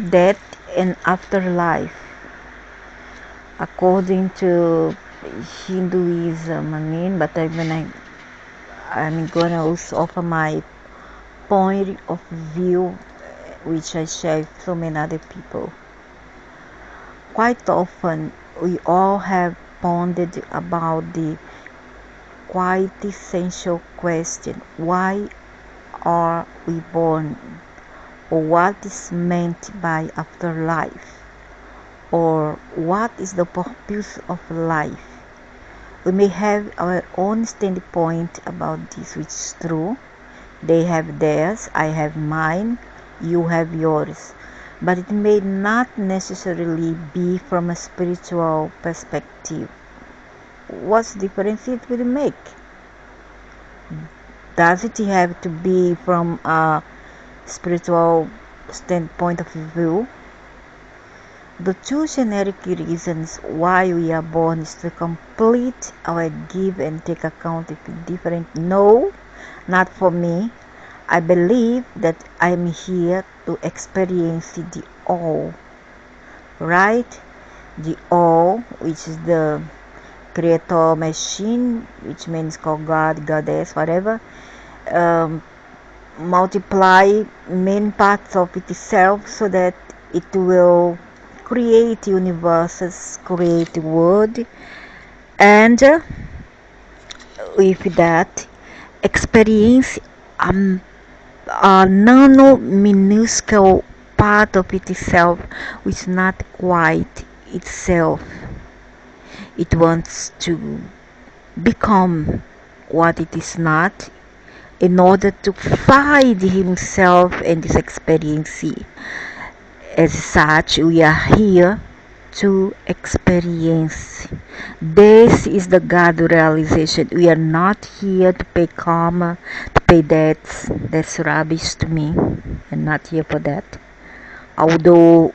death and afterlife. According to Hinduism, but I'm gonna also offer my point of view, which I share with so many other people. Quite often, we all have pondered about the quite essential question: why are we born? Or what is meant by afterlife? Or what is the purpose of life? We may have our own standpoint about this, which is true. They have theirs, I have mine, you have yours. But it may not necessarily be from a spiritual perspective. What's the difference it will make? Does it have to be from a spiritual standpoint of view? The two generic reasons why we are born is to complete our give and take account if it's different. No, not for me. I believe that I'm here to experience the all, right? The all, which is the creator machine, which means called God, goddess, whatever, multiply main parts of itself so that it will create universes, create world, and with that experience a nano minuscule part of itself which is not quite itself. It wants to become what it is not in order to find himself in this experience. As such, we are here to experience. This is the God realization. We are not here to pay karma, to pay debts. That's rubbish to me. I'm not here for that. Although,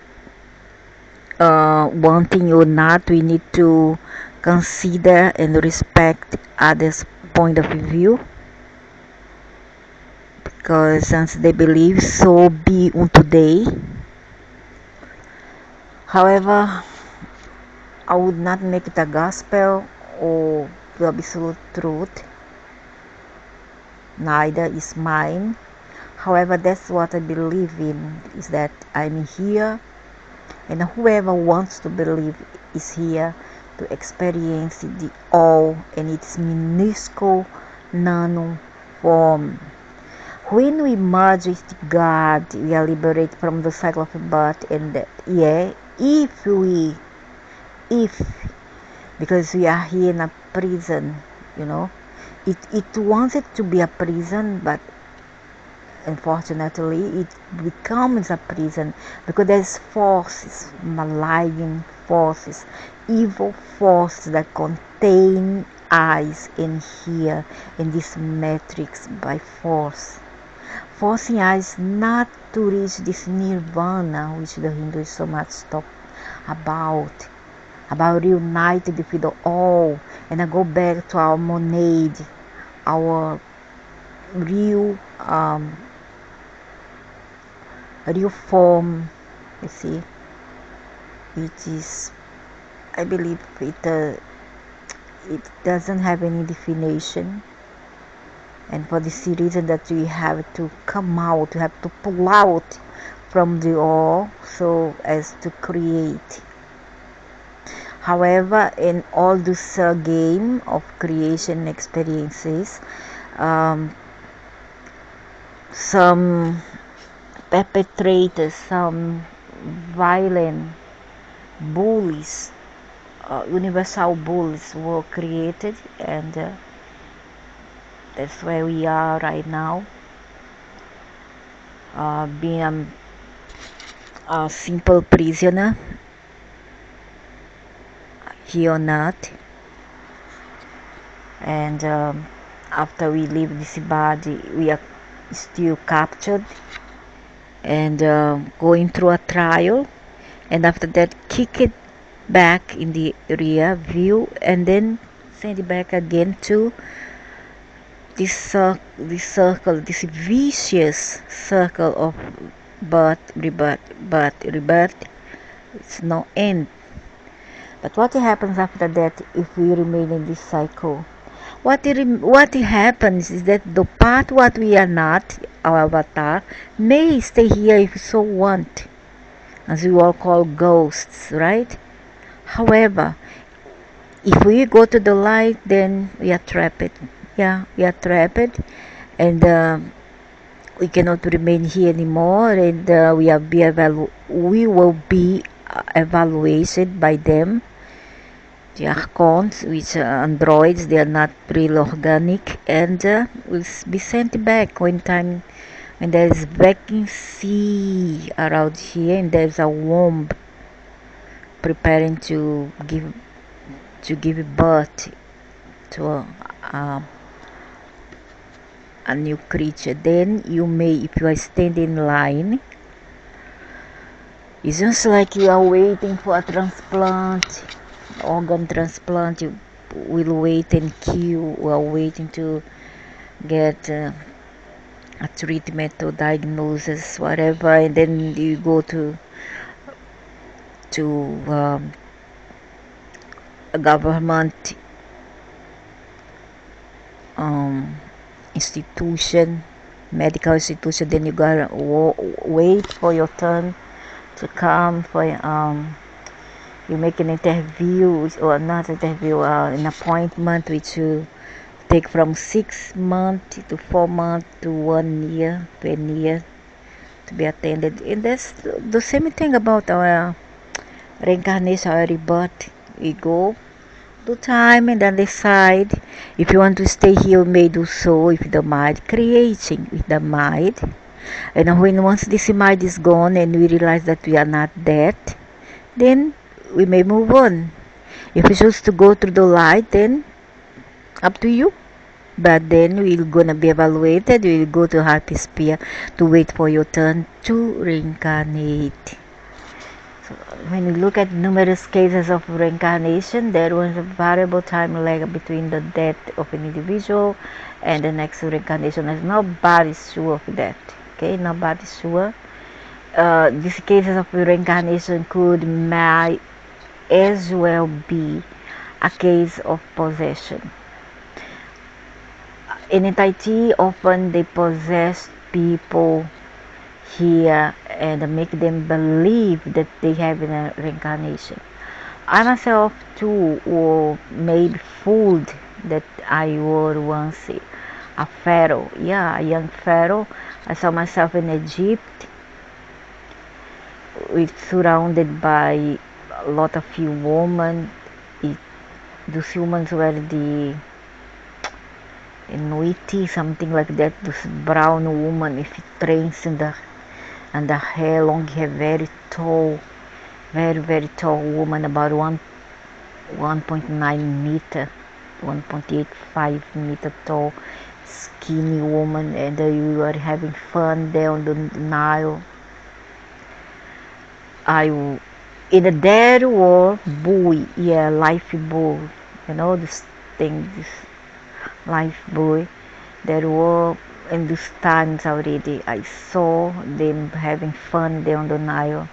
wanting or not, we need to consider and respect others' point of view. Because since they believe, so be unto they. However, I would not make it a gospel or the absolute truth. Neither is mine. However, that's what I believe in, is that I'm here, and whoever wants to believe is here to experience the all in its minuscule nano form. When we merge with God, we are liberated from the cycle of birth and death. Yeah, if because we are here in a prison, it wants it to be a prison, but unfortunately it becomes a prison because there's forces, malign forces, evil forces that contain us in here in this matrix by force, forcing us not to reach this nirvana which the Hindus so much talk about reunited with the all, and I go back to our monad, our real form, you see, which is, I believe it doesn't have any definition, and for this reason that we have to come out, we have to pull out from the all so as to create. However, in all this game of creation experiences, some perpetrators, some violent bullies, universal bullies were created, and that's where we are right now, being a simple prisoner here on earth. And after we leave this body, we are still captured and going through a trial, and after that kick it back in the rear view and then send it back again to this circle, this vicious circle of rebirth. It's no end. But what happens after that if we remain in this cycle? What happens is that the part what we are not, our avatar, may stay here if we so want, as we all call ghosts, right? However, if we go to the light, then we are trapped. Yeah, we are trapped, and we cannot remain here anymore, and we will be evaluated by them. The Archons, which are androids, they are not real organic, and will be sent back when there is vacancy around here, and there is a womb preparing to give birth to a new creature. Then you may, if you are standing in line, it's just like you are waiting for a transplant, organ transplant. You will wait and queue while waiting to get a treatment or diagnosis, whatever, and then you go to a government institution, medical institution. Then you gotta wait for your turn to come for you make an interview, or not interview, an appointment, which you take from 6 months to 4 months to 1 year to a year to be attended. And that's the same thing about our reincarnation, our rebirth. We go to time and then decide if you want to stay here. You may do so if the mind, creating with the mind. And when once this mind is gone and we realize that we are not dead, then we may move on. If you choose to go through the light, then up to you. But then we're gonna be evaluated. We'll go to happy sphere to wait for your turn to reincarnate. So when we look at numerous cases of reincarnation, there was a variable time lag between the death of an individual and the next reincarnation. There's nobody's sure of that. Okay, nobody's sure. These cases of reincarnation might as well be a case of possession. In entity, often they possess people here and make them believe that they have a reincarnation. I myself too was made fooled that I was once a pharaoh. Yeah, a young pharaoh. I saw myself in Egypt, surrounded by a lot of few women. Those humans were the Inuiti, something like that. This brown woman with trains in the hair, long hair, very tall, very tall woman, about 1.9 meter, 1.85 meter tall, skinny woman, and we were having fun there on the Nile. There were buoy, yeah, life buoy, this thing, this life buoy. There were in these times already. I saw them having fun there on the Nile,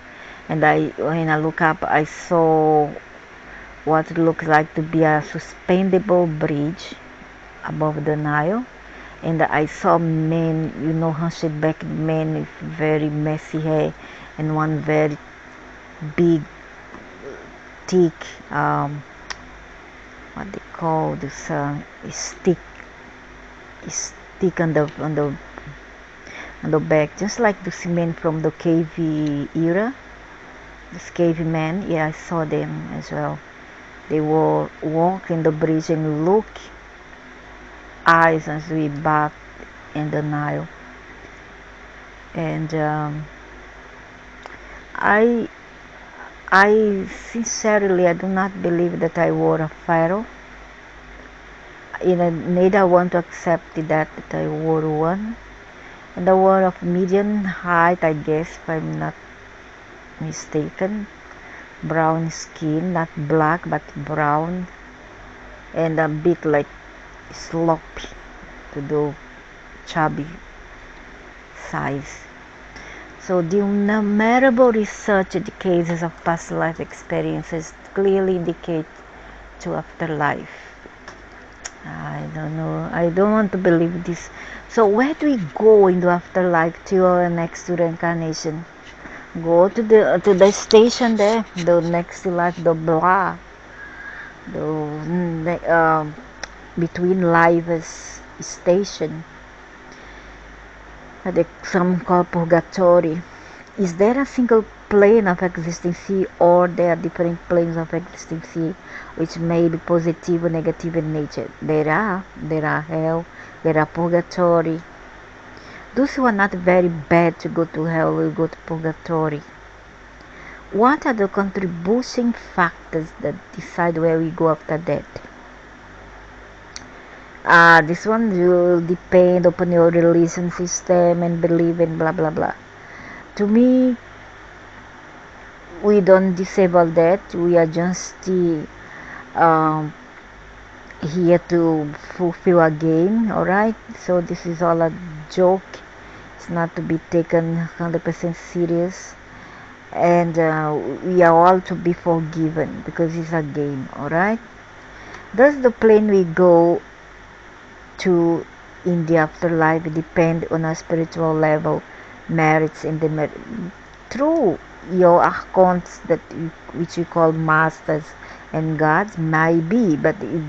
and when I look up, I saw what looks like to be a suspendable bridge above the Nile, and I saw men, hunchback men with very messy hair, and one very big, thick, what they call this, stick on the back, just like the cement from the cave era. This cave men, yeah, I saw them as well. They were walking the bridge and look eyes as we bathed in the Nile. And I sincerely, I do not believe that I were a pharaoh. Neither I want to accept that I were one. And I were of medium height, I guess, if I'm not mistaken. Brown skin, not black but brown, and a bit like sloppy to the chubby size. So the innumerable research cases of past life experiences clearly indicate to afterlife. I don't know. I don't want to believe this. So where do we go in the afterlife to our next to reincarnation? Go to the station there, the next to life, the blah, the between lives station. Some call purgatory. Is there a single plane of existence, or there are different planes of existence which may be positive or negative in nature? There are hell, there are purgatory. Those who are not very bad to go to hell will go to purgatory. What are the contributing factors that decide where we go after that? This one will depend upon your religion system and belief and blah blah blah. To me, we don't disable that. We are just um, here to fulfill a game, alright? So this is all a joke. It's not to be taken 100% serious. And we are all to be forgiven because it's a game, alright? Does the plane we go to in the afterlife depend on a spiritual level, merits, and demerits? Through your accounts which we call masters and gods, might be, but it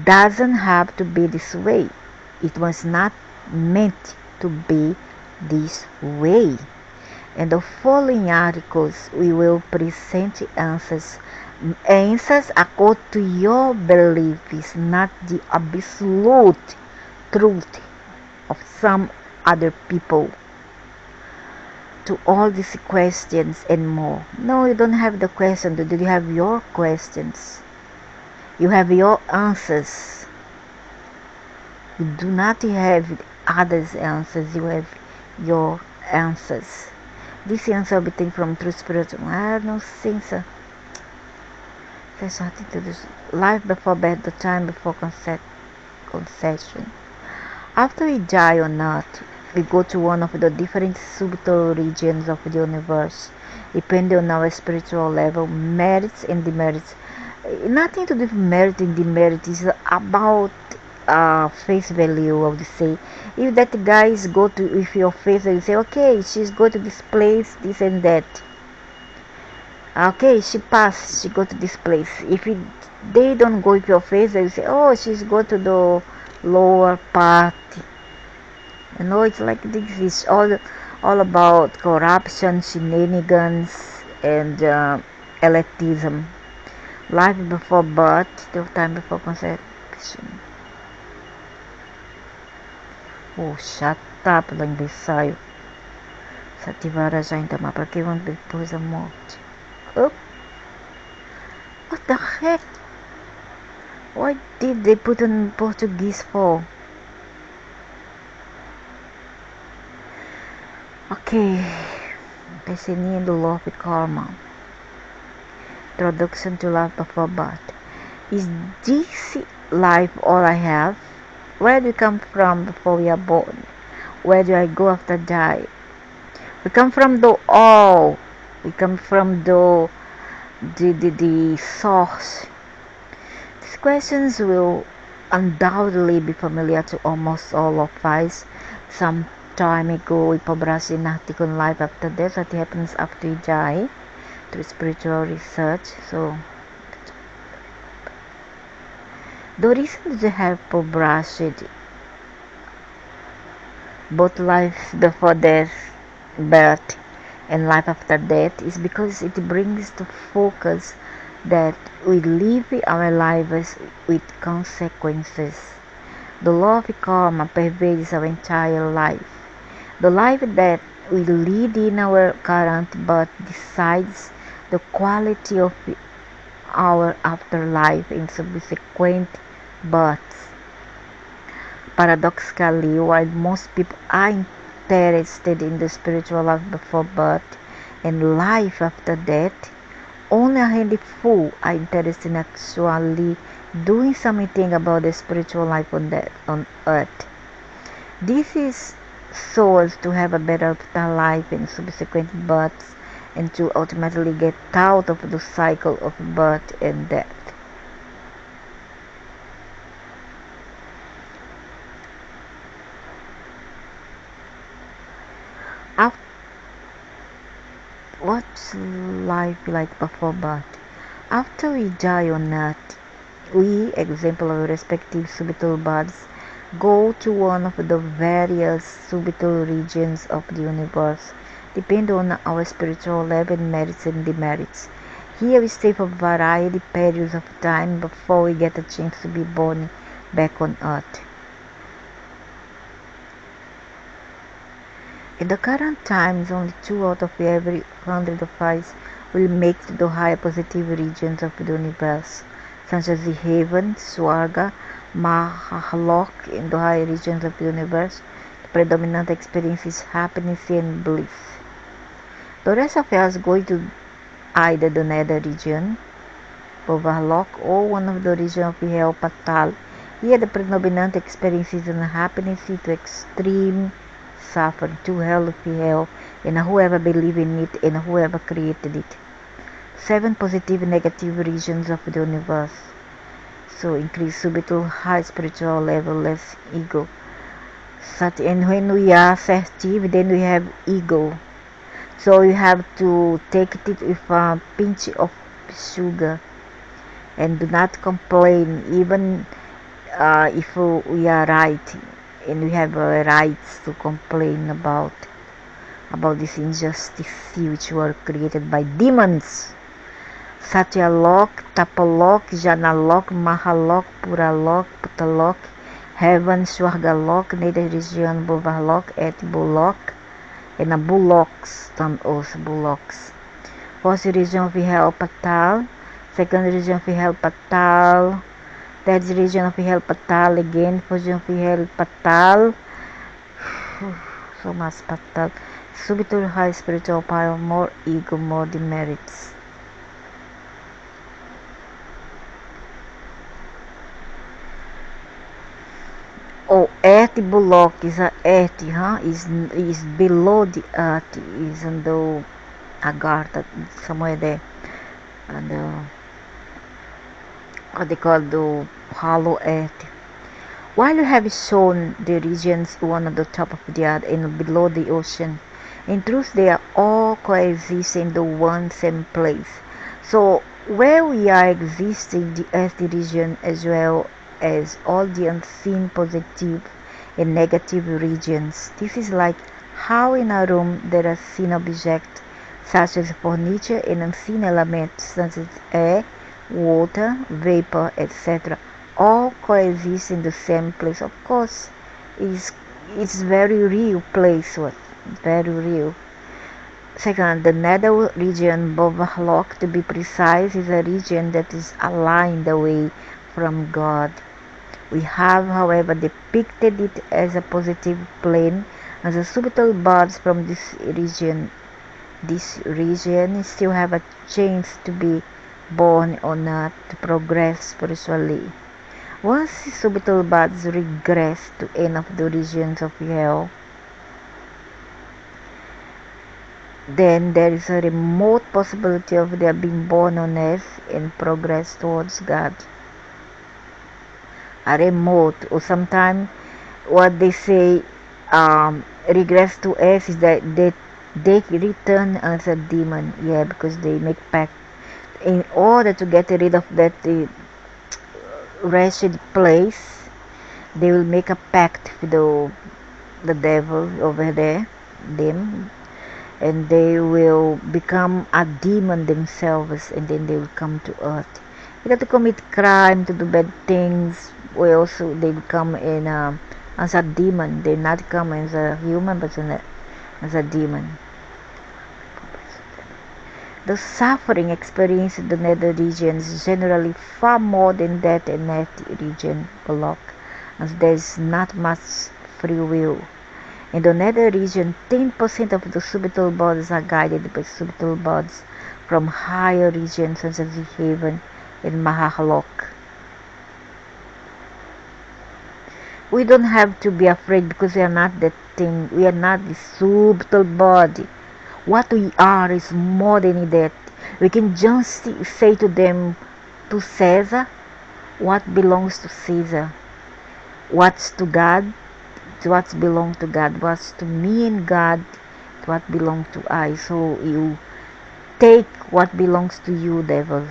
doesn't have to be this way. It was not meant to be this way. In the following articles, we will present answers according to your belief, is not the absolute truth of some other people. To all these questions and more. No, you don't have the question. You have your questions. You have your answers. You do not have others' answers. You have your answers. This answer will be taken from True Spiritual. No sense. There's nothing to do. Life before birth, the time before conception. After we die on earth, we go to one of the different subtle regions of the universe, depending on our spiritual level, merits and demerits. Nothing to do with merit and demerit. It's about face value, I would say. If that guys go to with your face and say, okay, she's go to this place, this and that. Okay, she passed, she go to this place. If they don't go with your face, they say, oh, she's go to the lower part. You know, it's like this is all about corruption, shenanigans, and elitism. Life before birth, the time before conception. Oh, shut up, lang Bisayo. Sa tivara já ainda mais, porque vão depois da morte. Oh, what the heck? Why did they put in Portuguese for? Okay, defining the law of karma. Introduction to life before birth. Is this life all I have? Where do we come from before we are born? Where do I go after die? We come from the all. We come from the source. These questions will undoubtedly be familiar to almost all of us. Some time ago, we published an article on life after death, what happens after you die, through spiritual research. So the reason they have published both life before death, birth, and life after death is because it brings to focus that we live our lives with consequences. The law of karma pervades our entire life. The life that we lead in our current birth decides the quality of our afterlife in subsequent births. Paradoxically, while most people are interested in the spiritual life before birth and life after death, only a handful are interested in actually doing something about the spiritual life on earth. This is souls to have a better afterlife in subsequent births and to ultimately get out of the cycle of birth and death. What's life like before birth? After we die on earth, we, example of respective subital bodies, go to one of the various subital regions of the universe, depend on our spiritual level and merits and demerits. Here we stay for variety periods of time before we get a chance to be born back on earth. In the current times, only 2 out of every 100 of us will make to the higher positive regions of the universe, such as the heaven, Swarga, Mahalok. In the higher regions of the universe, the predominant experience is happiness and bliss. The rest of us going to either the nether region, Bovahalok, or one of the regions of the hell, Patal. Here the predominant experience is unhappiness to extreme suffering, to hell of hell, and whoever believe in it and whoever created it. 7 positive and negative regions of the universe. So increase subital high spiritual level, less ego. And when we are assertive, then we have ego. So you have to take it with a pinch of sugar and do not complain, even if we are right and we have rights to complain about this injustice which were created by demons. Satyalok, Tapalok, Janalok, Mahalok, Puralok, Putalok, Heaven, Swargalok, Nether region, Bovalok, Etibulok, and Buloks, also Buloks. First region of hell, Patal. Second region of hell, Patal. Third region of hell, Patal again. Fourth region of hell, Patal. So much Patal. Subital high spiritual power, more ego, more demerits. Oh, earth Bullock is a earth, is below the earth, is in the Agartha, somewhere there, and what they call the hollow earth. While you have shown the regions one at the top of the earth and below the ocean, in truth they are all coexist in the one same place. So where we are existing the earthly region as well as all the unseen positive and negative regions. This is like how in a room there are seen objects such as furniture and unseen elements such as air, water, vapor, etc. all coexist in the same place. Of course, it's very real place, very real. Second, the nether region, Bovahlok to be precise, is a region that is aligned away from God. We have, however, depicted it as a positive plane, as the subital birds from this region still have a chance to be born on earth to progress spiritually. Once the subital birds regress to any of the regions of hell, then there is a remote possibility of their being born on earth and progress towards God. A remote, or sometimes what they say regress to earth is that they return as a demon, because they make pact in order to get rid of that wretched place. They will make a pact with the devil over there, them, and they will become a demon themselves, and then they will come to earth either to commit crime, to do bad things, or also they become as a demon. They not come as a human, but as a demon. The suffering experienced in the nether regions is generally far more than that in earth region block, as there is not much free will. In the nether region, 10% of the subital bodies are guided by subital bodies from higher regions such as the heaven and Mahalok. we don't have to be afraid, because we are not that thing. We are not the subtle body. What we are is more than that. We can just say to them, to Caesar, what belongs to Caesar. What's to God, what belongs to God. What's to me and God, what belongs to I. So you take what belongs to you, devil,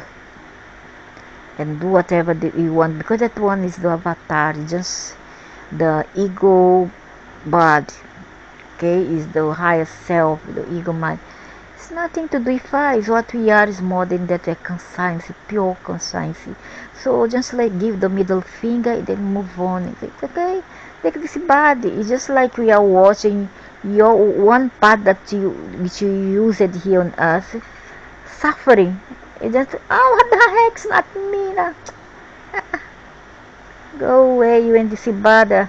and do whatever you want, because that one is the avatar, just the ego body, okay, is the higher self, the ego mind. It's nothing to do with us. What we are is more than that. A conscience, pure conscience. So just like give the middle finger and then move on. It's okay, take this body. It's just like we are watching your one part that you which you used here on earth suffering. It just, oh, what the heck's not me now. Go away, you and this body.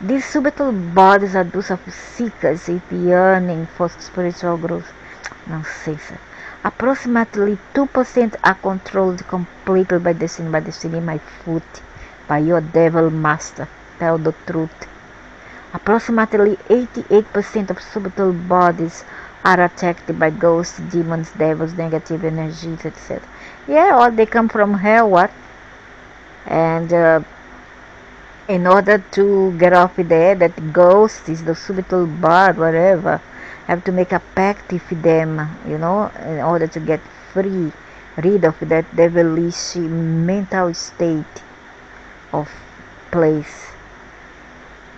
These subtle bodies are those of seekers if yearning for spiritual growth. Nonsense. Approximately 2% are controlled completely by destiny, my foot, by your devil master. Tell the truth. Approximately 88% of subtle bodies are attacked by ghosts, demons, devils, negative energies, etc. Yeah, or they come from hell, what? And in order to get off there, that ghost is the subtle body, whatever, have to make a pact with them, in order to get rid of that devilish mental state of place,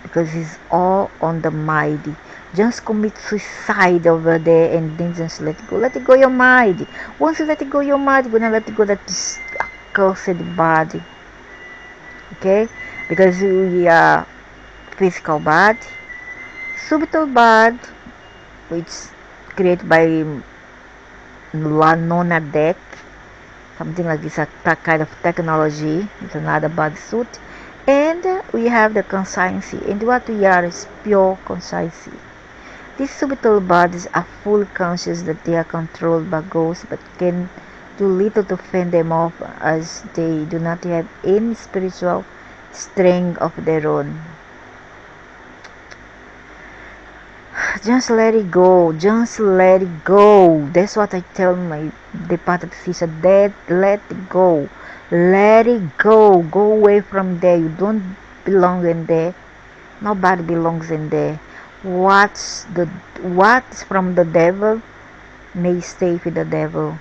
because it's all on the mind. Just commit suicide over there and then just let it go your mind. Once you let it go your mind, you're gonna let it go that accursed body, okay? Because we are physical body, subtle body, which is created by Lanona deck, something like this, that kind of technology. It's another body suit. And we have the conscience, and what we are is pure conscience. These subtle bodies are fully conscious that they are controlled by ghosts, but can do little to fend them off, as they do not have any spiritual strength of their own. Just let it go. Just let it go. That's what I tell my departed sister. Let it go. Let it go. Go away from there. You don't belong in there. Nobody belongs in there. What's from the devil may stay with the devil.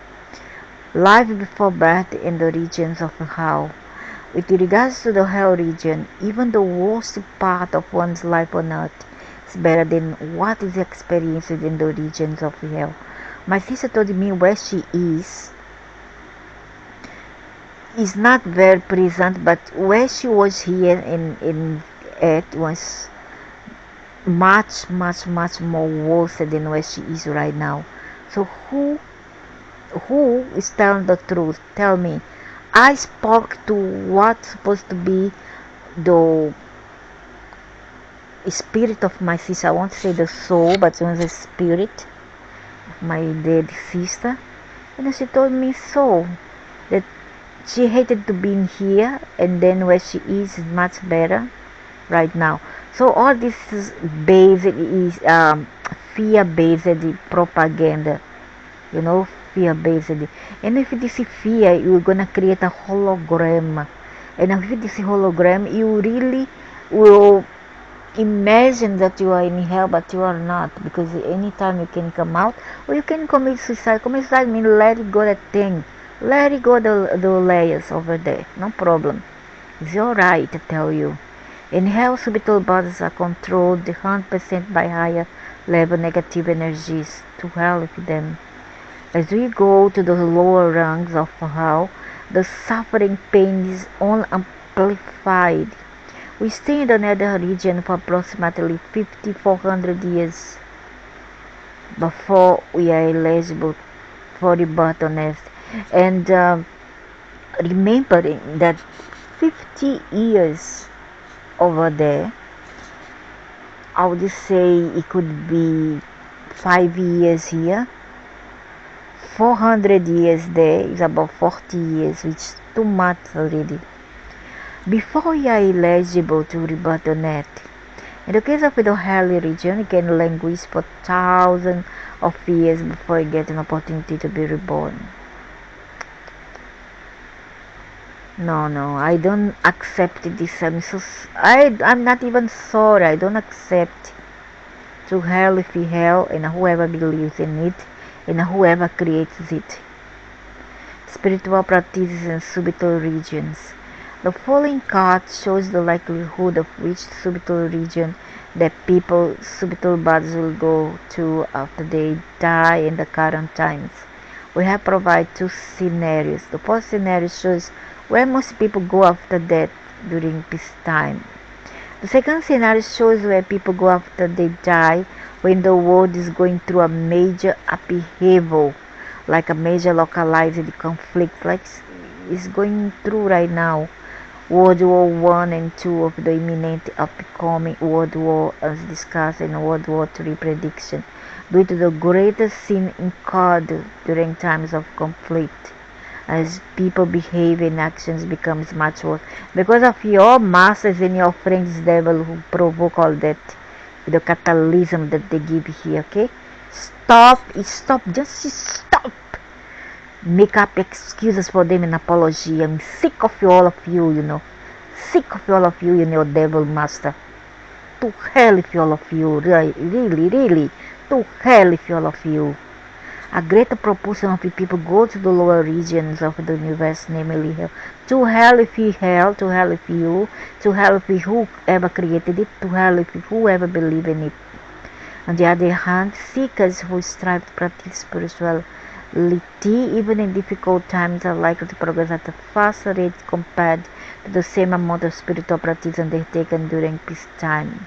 Life before birth in the regions of hell. With regards to the hell region, even the worst part of one's life on earth is better than what is experienced in the regions of hell. My sister told me where she is not very present, but where she was here in it was much more worse than where she is right now. So who is telling the truth? Tell me. I spoke to what's supposed to be the spirit of my sister. I won't say the soul, but it was the spirit of my dead sister. And she told me so, that she hated to be in here, and then where she is much better right now. So all this is based is fear-based propaganda, fear-based. And if this is fear, you're gonna create a hologram, and with this hologram, you really will imagine that you are in hell, but you are not, because anytime you can come out, or you can commit suicide. Commit suicide means let it go that thing, let it go the layers over there, no problem. It's your right to tell you. In hell, subtle bodies are controlled 100% by higher level negative energies. To hell with them. As we go to the lower rungs of hell, the suffering pain is all amplified. We stay in the nether region for approximately 5,400 years before we are eligible for rebirth on earth. And remembering that 50 years over there, I would say it could be 5 years here, 400 years there is about 40 years, which is too much already. before you are eligible to rebirth on earth. In the case of the hell region, you can languish for thousands of years before you get an opportunity to be reborn. No, I don't accept this. I'm not even sorry. I don't accept to hell if we hell, and whoever believes in it, and whoever creates it. Spiritual practices in subtle regions. The following card shows the likelihood of which subtle region that people's subtle bodies will go to after they die in the current times. We have provided two scenarios. The first scenario shows where most people go after death during peacetime. The second scenario shows where people go after they die when the world is going through a major upheaval, like a major localized conflict, like is going through right now. World War One and Two of the imminent upcoming World War as discussed in World War III prediction, due to the greatest sin incurred during times of conflict, as people behave and actions becomes much worse because of your masters and your friends devil who provoke all that, the catalysm that they give here. Okay, just stop. Make up excuses for them and apology. I'm sick of all of you, sick of all of you and your devil master. To hell with all of you, really, to hell with all of you. A greater proportion of the people go to the lower regions of the universe, namely hell. To hell with hell, to hell with you, to hell with whoever created it, to hell with whoever believe in it. On the other hand, seekers who strive to practice spirituality, even in difficult times, are likely to progress at a faster rate compared to the same amount of spiritual practice they've taken during peacetime.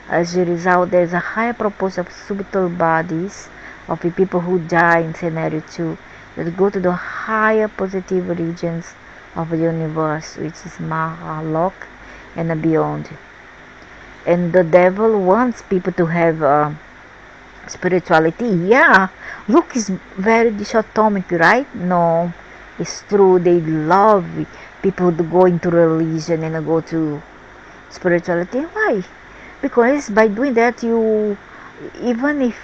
As a result, there is a higher proportion of subtle bodies of the people who die in scenario 2 that go to the higher positive regions of the universe, which is Mahalok and beyond. And the devil wants people to have spirituality. Yeah, look, is very dichotomic, right? No, it's true. They love people to go into religion and go to spirituality. Why? Because by doing that, you, even if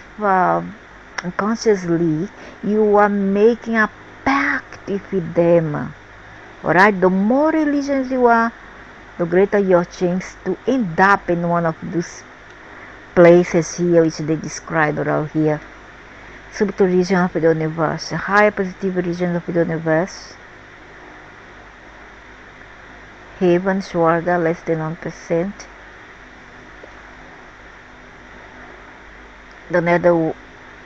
unconsciously, you are making a pact with them. Alright, the more religious you are, the greater your chance to end up in one of those places here which they describe around here. Subtle region of the universe, higher positive region of the universe, heaven, Swarga, less than 1%. The nether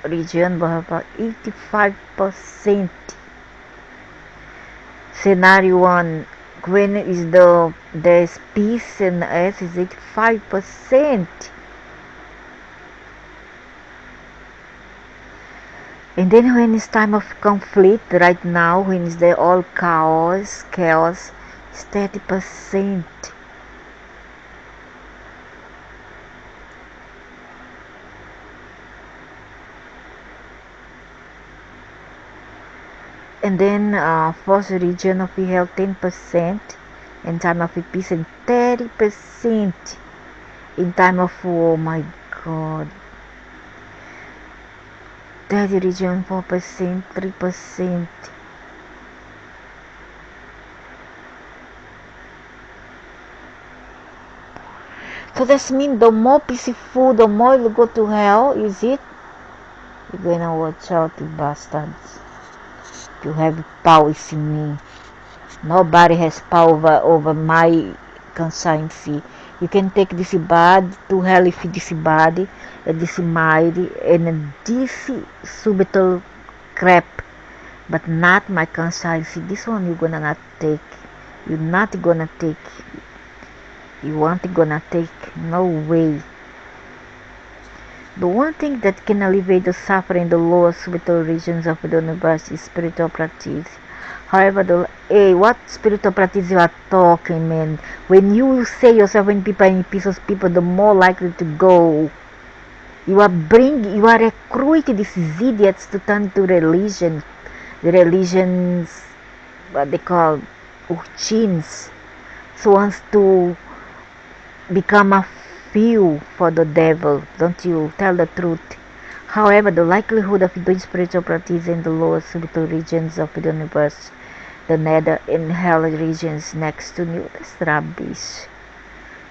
region will have 85%. Scenario 1, when is there's peace in earth, is 85%. And then when it's time of conflict, right now, when is there all chaos, is 30%. And then first region of the hell 10%, in time of peace, and 30% in time of war. Oh my god, 30 region 4%, 3%. So that means the more peaceful, the more you go to hell, is it? You're gonna watch out, you bastards. You have power in me. Nobody has power over my conscience. You can take this body to hell if this body, this mind, and this subtle crap, but not my conscience. This one you're gonna not take. You're not gonna take. You aren't gonna take. No way. The one thing that can alleviate the suffering in the lower subtle regions of the universe is spiritual practice. However, what spiritual practice you are talking, man? When you say yourself in people and pieces of people, the more likely to go. You are recruiting these idiots to turn to religion. The religions, what they call uchins. wants to become a fuel for the devil. Don't you tell the truth? However, the likelihood of doing spiritual practice in the lower subtle regions of the universe, the nether and hell regions next to you, that's rubbish.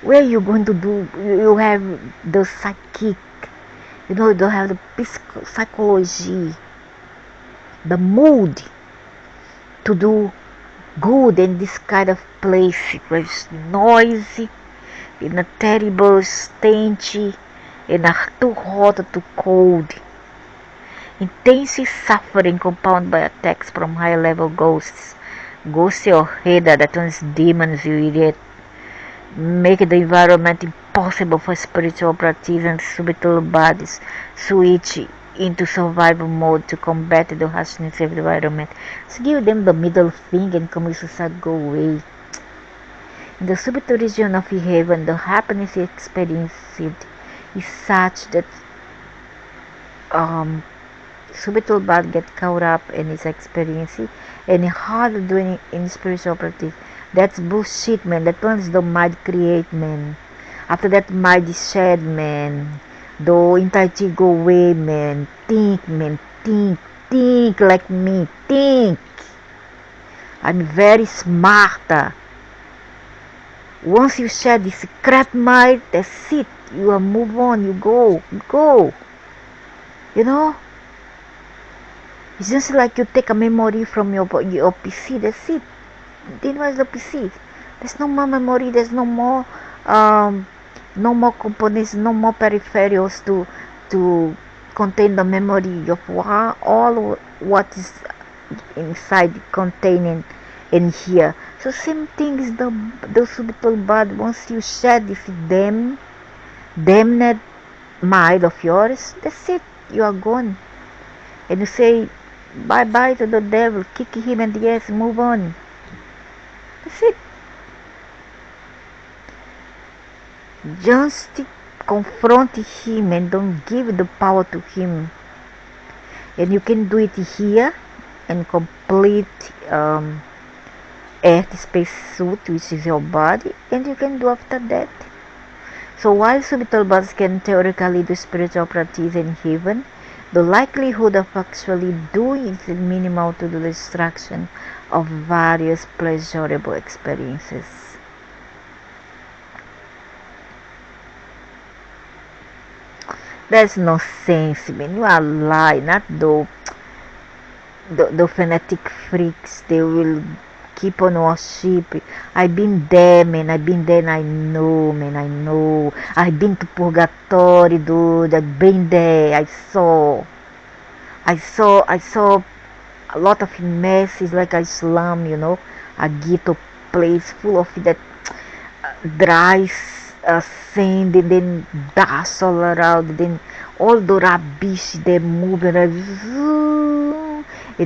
Where are you going to do? You have the psychic, you don't have the psychology, the mood to do good in this kind of place. It was noisy, in a terrible, stenchy, in a too hot or too cold. Intense suffering compounded by attacks from higher level ghosts. Ghosts your head that turns demons, you idiot. Make the environment impossible for spiritual practice and subtle bodies. Switch into survival mode to combat the harshness of the environment. So give them the middle finger and commit suicide, go away. In the subtle region of heaven, the happiness experienced is such that subtle body get caught up in its experience and hard to do in spiritual practice. That's bullshit, man. That once the mind create, man. After that mind is shed, man. The entirety go away, man. Think, man. Think like me. Think. I'm very smart. Once you shed this crap mind, that's it. You move on. You go. You know? It's just like you take a memory from your PC. That's it. Then where's the PC? There's no more memory. There's no more components, no more peripherals to contain the memory of all what is inside containing in here. So same thing is the subtle body. Once you shed this damned mind of yours, that's it. You are gone. And you say bye to the devil, kick him in the ass, move on. That's it. Just confront him and don't give the power to him. And you can do it here in complete earth space suit, which is your body, and you can do after that. So while subtle bodies can theoretically do spiritual practice in heaven, the likelihood of actually doing it is minimal to the destruction of various pleasurable experiences. There's no sense, man. You are lying. Not the fanatic freaks. They will keep on worshiping. I've been there, man. I've been there and I know, man. I know. I've been to purgatory, dude. I've been there. I saw a lot of messes like a slum, you know, a ghetto place full of that dry sand and then dust all around, then all the rubbish they moving and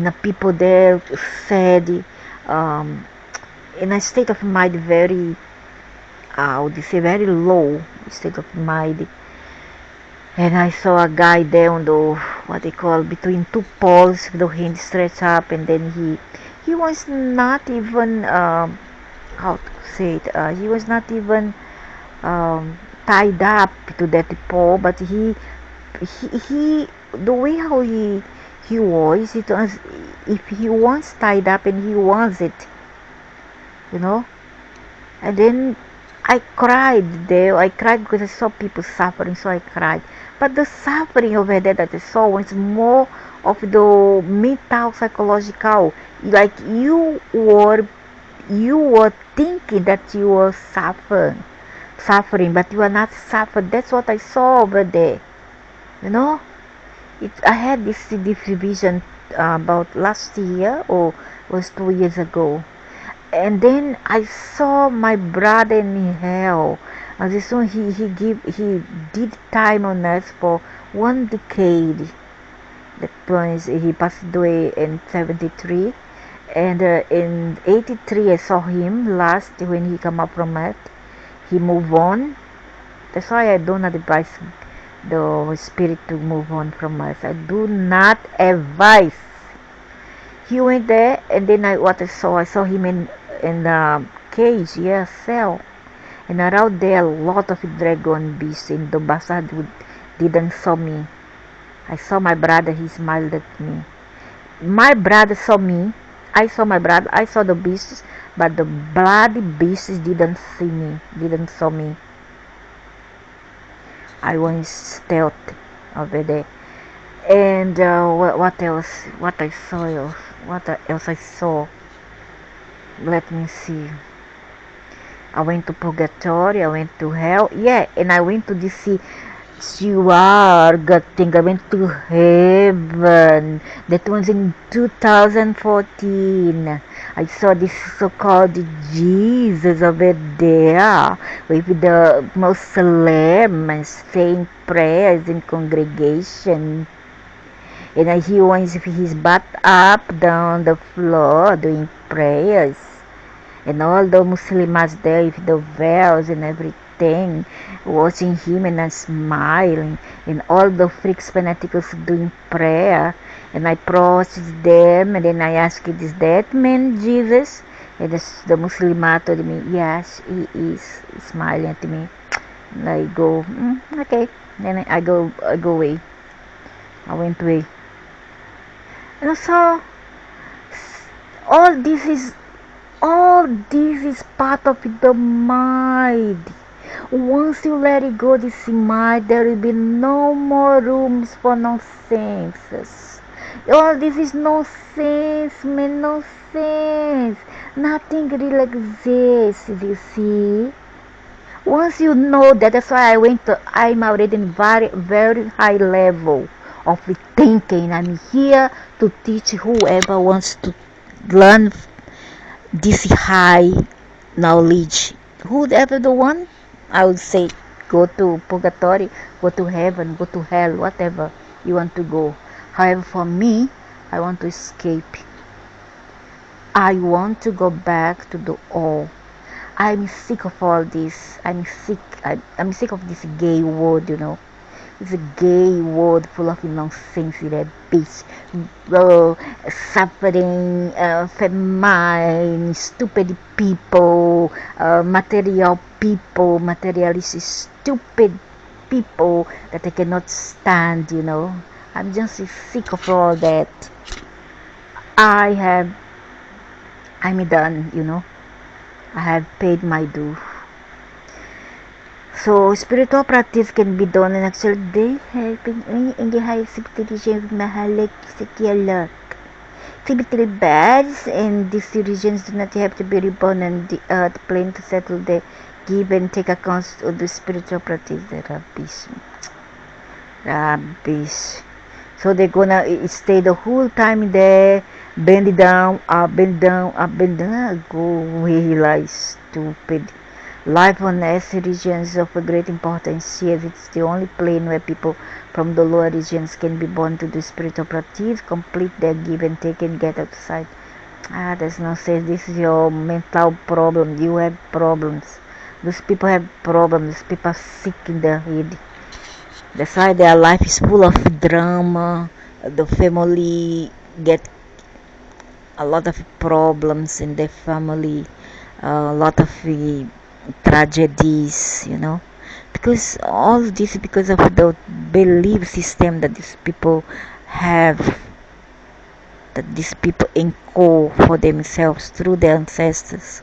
the people there sad, in a state of mind very very low state of mind. And I saw a guy there on the, what they call, between two poles with the hand stretched up, and then he was not even, how to say it, he was not even tied up to that pole, but he the way how he was, it was, if he wants tied up and he wants it, you know. And then I cried there. I cried because I saw people suffering, so I cried. But the suffering over there that I saw was more of the mental, psychological. Like you were thinking that you were suffering, but you are not suffering. That's what I saw over there. You know, I had this vision about last year or was 2 years ago. And then I saw my brother in hell. And this one he did time on earth for 1 decade. That was, he passed away in 73, and in 83 I saw him last when he come up from earth. He moved on. That's why I don't advise the spirit to move on from earth. I do not advise. He went there, and then I saw him in cage, yes, cell. And around there, a lot of dragon beasts. And the bastard didn't saw me. I saw my brother. He smiled at me. My brother saw me. I saw my brother. I saw the beasts, but the bloody beasts didn't see me. Didn't saw me. I was stealth over there. And what else? What I saw else? What else I saw? Let me see. I went to purgatory. I went to hell. Yeah, and I went to this you are good thing. I went to heaven. That was in 2014. I saw this so-called Jesus over there with the Muslim saying prayers in congregation. And he was with his butt up down the floor doing prayers. And all the Muslims there with the veils and everything, watching him and smiling, and all the freaks fanaticals doing prayer. And I approached them, and then I asked, is that man Jesus? And the Muslim told me, yes, he is, smiling at me. And I go, okay. Then I go away. I went away. And so all this is part of the mind. Once you let it go, this mind, there will be no more rooms for nonsense. All this is nonsense, man, nonsense. Nothing really exists, you see. Once you know that, that's why I'm already in very, very high level of thinking. I'm here to teach whoever wants to learn this high knowledge. Whoever the one, I would say, go to purgatory, go to heaven, go to hell, whatever you want to go. However, for me, I want to escape. I want to go back to the all. I'm sick of all this. I'm sick of this gay world, you know. It's a gay world full of nonsense, bitch. Suffering, feminine, stupid people, materialistic, stupid people that I cannot stand, you know. I'm just sick of all that. I'm done, you know. I have paid my due. So, spiritual practice can be done and actually they helping me in the highest expectations mahalik sekialak. Typically bads and these regions do not have to be reborn on the earth plane to settle the give and take accounts of the spiritual practice. Rubbish. So they're gonna stay the whole time there, bend it down, up and down, up and down. Go away, like stupid. Life on S regions is of a great importance. Yes, it's the only plane where people from the lower regions can be born to do spiritual practice, complete their give and take and get outside. There's no sense. This is your mental problem. You have problems. Those people have problems. Those people are sick in their head. That's why their life is full of drama. The family get a lot of problems in their family. A lot of tragedies, you know, because all this because of the belief system that these people have, that these people encode for themselves through their ancestors.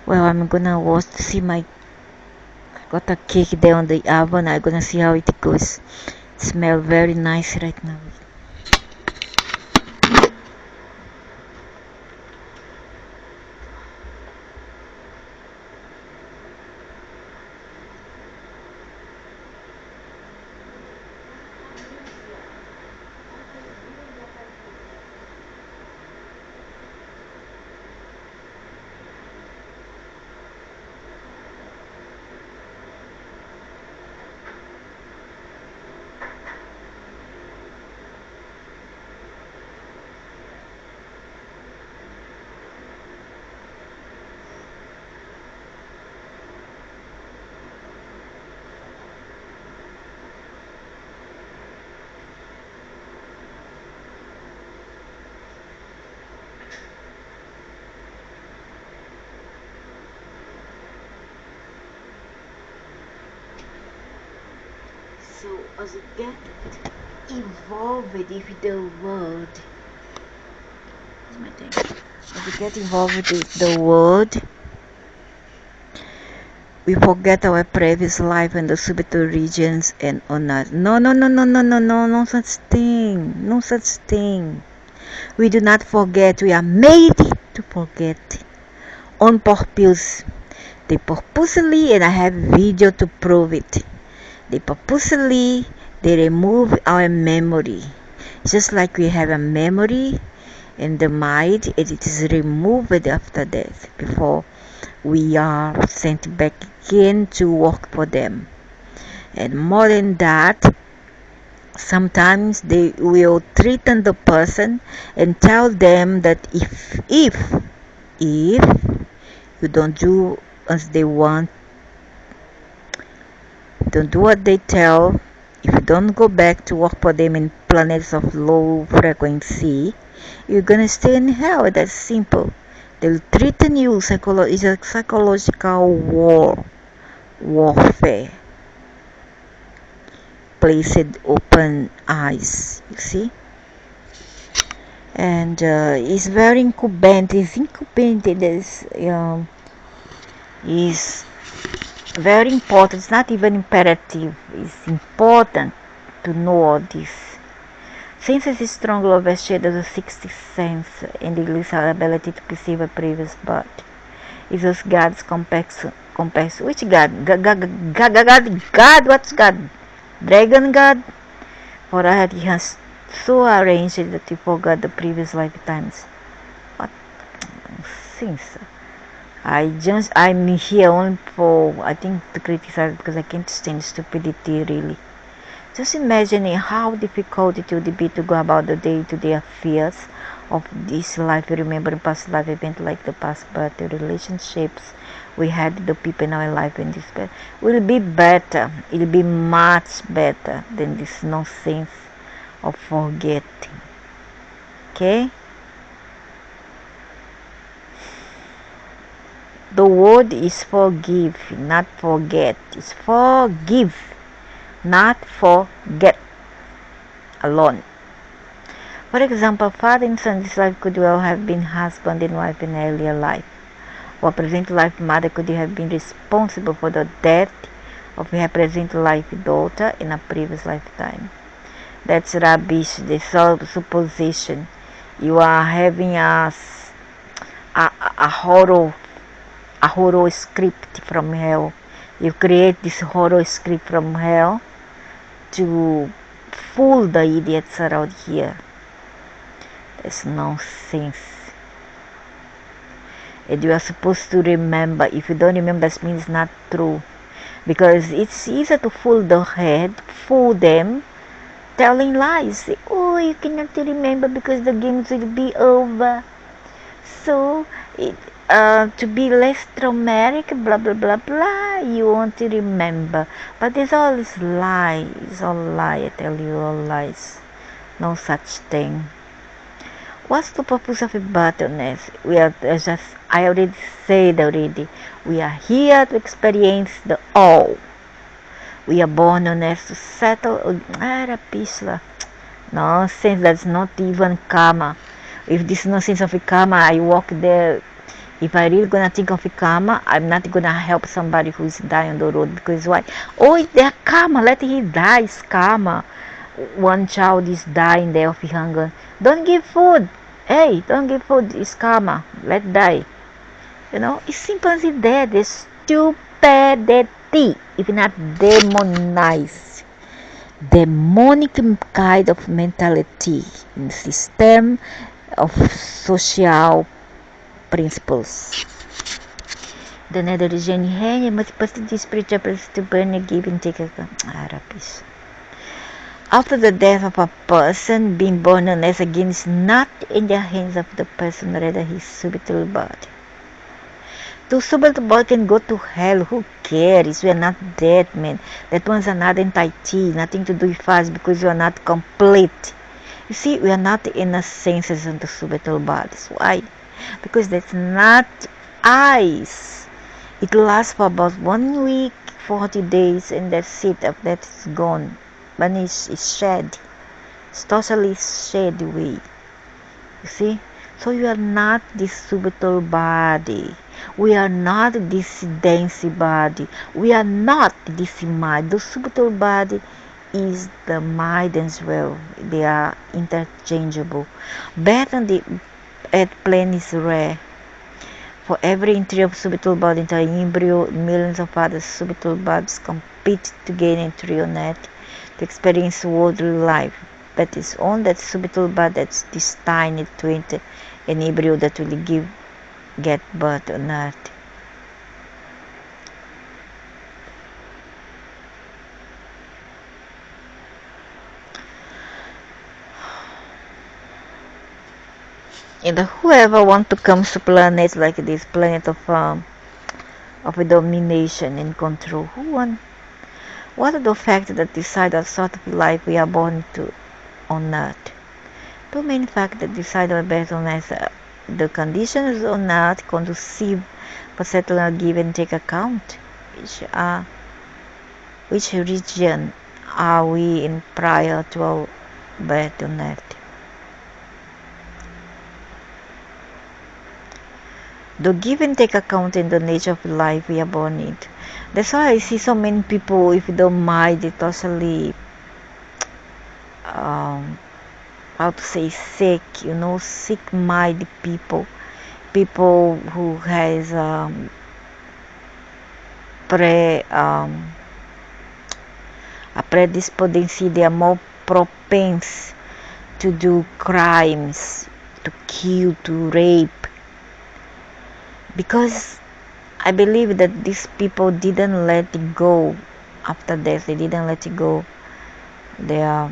Well, I'm gonna watch to see my got a cake there on the oven. I'm gonna see how it goes. It smells very nice right now. So as you get involved with the world, as you get involved with the world, we forget our previous life and the subtle regions and on us. No, no, no, no, no, no, no, no such thing. No such thing. We do not forget. We are made to forget. On purpose. They purposely, and I have video to prove it. They remove our memory. Just like we have a memory in the mind, it is removed after death before we are sent back again to work for them. And more than that, sometimes they will threaten the person and tell them that if you don't do as they want, don't do what they tell, if you don't go back to work for them in planets of low frequency, you're gonna stay in hell. That's simple. They'll threaten you. It's a psychological warfare. Placed open eyes, you see. And it's very incumbent. It's incumbent. Is very important. It's not even imperative. It's important to know all this. Since it's strong love has shared the sixth sense and the ability to perceive a previous birth. Is this God's complex? Which God? God, what's God? Dragon God? For that he has so arranged that he forgot the previous lifetimes. What? Since I'm here only for, I think, to criticize because I can't stand stupidity really. Just imagining how difficult it would be to go about the day-to-day affairs of this life. You remember past life event like the past birth, the relationships we had, the people in our life in this birth will be better. It'll be much better than this nonsense of forgetting. Okay? The word is forgive, not forget. It's forgive, not forget alone. For example, father and son in this life could well have been husband and wife in an earlier life. Or present life mother could have been responsible for the death of her present life daughter in a previous lifetime. That's rubbish. That's supposition. You are having a horror script from hell. You create this horror script from hell to fool the idiots around here. That's nonsense. And you are supposed to remember. If you don't remember, that means it's not true. Because it's easier to fool the head, fool them, telling lies. Say, oh, you cannot remember because the games will be over. So, to be less traumatic, blah, blah, blah, blah, you want to remember. But it's all lie. It's all lie. I tell you, all lies. No such thing. What's the purpose of a bottleness? I already said already. We are here to experience the all. We are born on earth to settle. Nonsense, that's not even karma. If this nonsense of a karma, I walk there. If I really gonna think of a karma, I'm not gonna help somebody who's dying on the road. Because why? Oh, it's their karma. Let him die. It's karma. One child is dying there of hunger. Don't give food. Hey, don't give food. It's karma. Let die. It's simple as that. The stupidity, if not demonized, demonic kind of mentality in system of social principles. The nether region here must the spiritual to burn a give and take a rubbish. After the death of a person, being born on earth again is not in the hands of the person, rather his subtle body. The subtle body can go to hell, who cares? We are not dead, man. That one's another entity, nothing to do with us because we are not complete. You see, we are not in a senses of the subtle bodies. Why? Because that's not ice. It lasts for about 1 week, 40 days, and that's it. After that, it's gone. vanish, is shed. It's totally shed away. You see? So you are not this subtle body. We are not this dense body. We are not this mind. The subtle body is the mind as well. They are interchangeable. But on the earth plane is rare. For every entry of subtle body into an embryo, millions of other subtle bodies compete to gain entry on earth to experience worldly life. But it's on that subtle body that's destined to enter an embryo that will get birth on earth. And whoever want to come to planets like this, planet of domination and control, what are the factors that decide what sort of life we are born to on earth? Two main factors that decide our birth on earth are the conditions on earth conducive for settling give and take account, which region are we in prior to our birth on earth. The give and take account in the nature of life we are born into. That's why I see so many people, if you don't mind, they totally how to say sick, sick-minded people who has a predisposition. They are more propense to do crimes, to kill, to rape, because I believe that these people didn't let it go after death. They didn't let it go their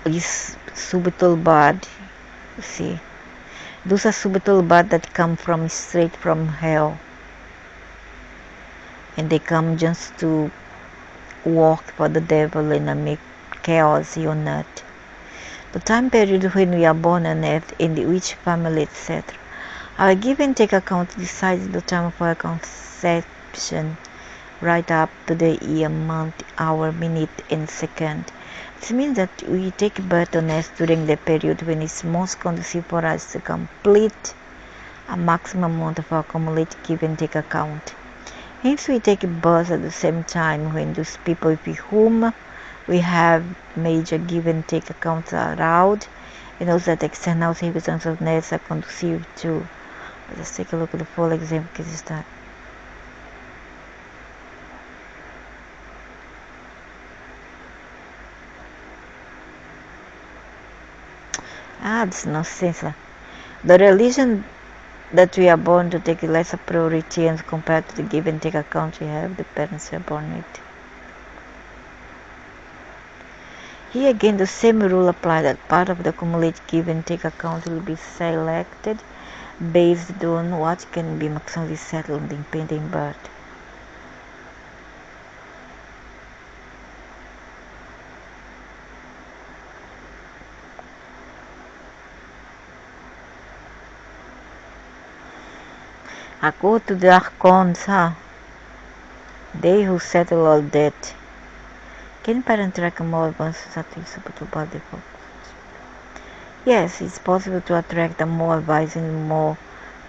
this subtle body. You see, those are subtle bodies that come from straight from hell, and they come just to work for the devil and make chaos on earth. The time period when we are born on earth, in which family, etc. Our give and take account decides the time of our conception, right up to the year, month, hour, minute, and second. This means that we take birth on earth during the period when it's most conducive for us to complete a maximum amount of our cumulative give and take account. Hence, we take birth at the same time when those people with whom we have major give and take accounts are around, and also that external circumstances of earth are conducive to. Let's take a look at the full example case study. It's nonsense. The religion that we are born to take lesser priority and compared to the give and take account we have, the parents are born with. Here again, the same rule applies, that part of the cumulative give and take account will be selected based on what can be maximally settled in the impending birth. According to the archons, they who settle all debt. Can parent track more advanced subtle body focus? Yes, it's possible to attract a more advanced and more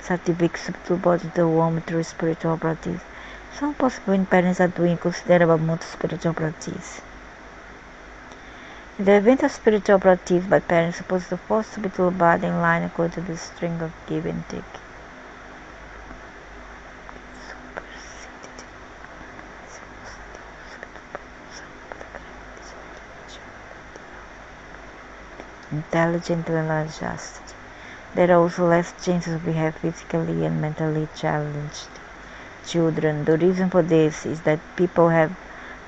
scientific subtle body to warm through spiritual practice. Some possible when parents are doing considerable amount of spiritual practice. In the event of spiritual practice by parents, supposed to force subtle body in line according to the string of give and take. Intelligent and adjusted. There are also less chances we have physically and mentally challenged children. The reason for this is that people have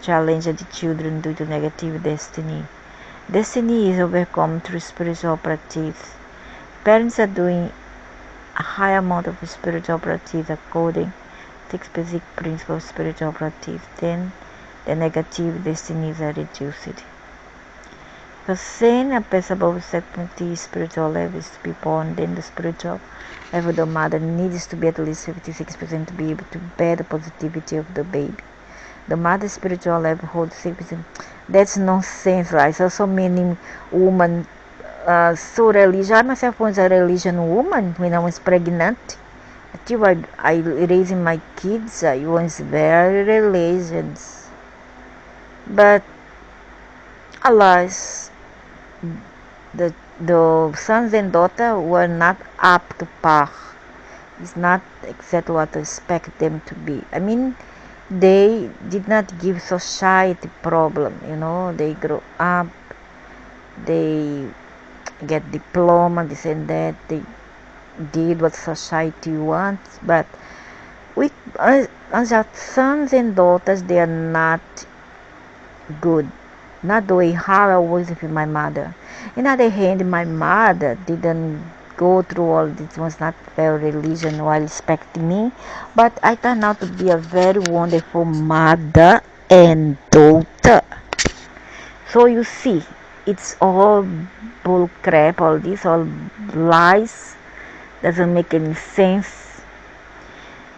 challenged the children due to negative destiny. Destiny is overcome through spiritual practice. Parents are doing a high amount of spiritual practice according to the basic principle of spiritual practice. Then the negative destinies are reduced. The same applicable segment spiritual level is to be born, then the spiritual level of the mother needs to be at least 56% to be able to bear the positivity of the baby. The mother spiritual level holds secrets. That's nonsense, right? So many women so religious. I myself was a religious woman when I was pregnant. Until I raising my kids, I was very religious. But alas, the sons and daughters were not up to par. It's not exactly what I expect them to be. I mean, they did not give society problem. They grow up, they get diploma, this and that. They did what society wants, but with as our sons and daughters, they are not good. Not the way how I was with my mother. On the other hand, my mother didn't go through all this, was not very religious while respecting me, but I turned out to be a very wonderful mother and daughter. So you see, it's all bull crap, all this, all lies, doesn't make any sense,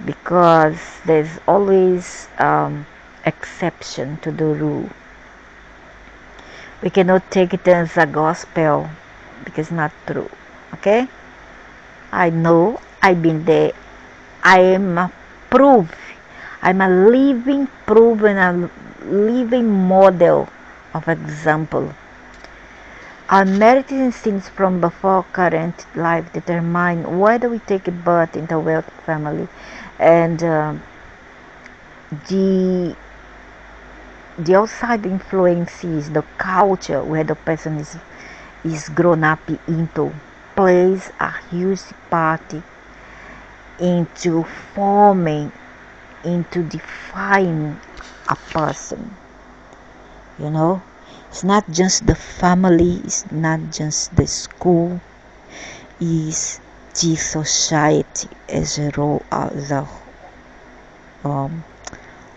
because there's always exception to the rule. We cannot take it as a gospel because it's not true. Okay? I know, I've been there. I am a proof. I'm a living proof and a living model of example. Our merit instincts from before current life determine whether we take a birth in the wealthy family, and the outside influences, the culture where the person is grown up into, plays a huge part into forming, into defining a person. It's not just the family, it's not just the school, it's the society as a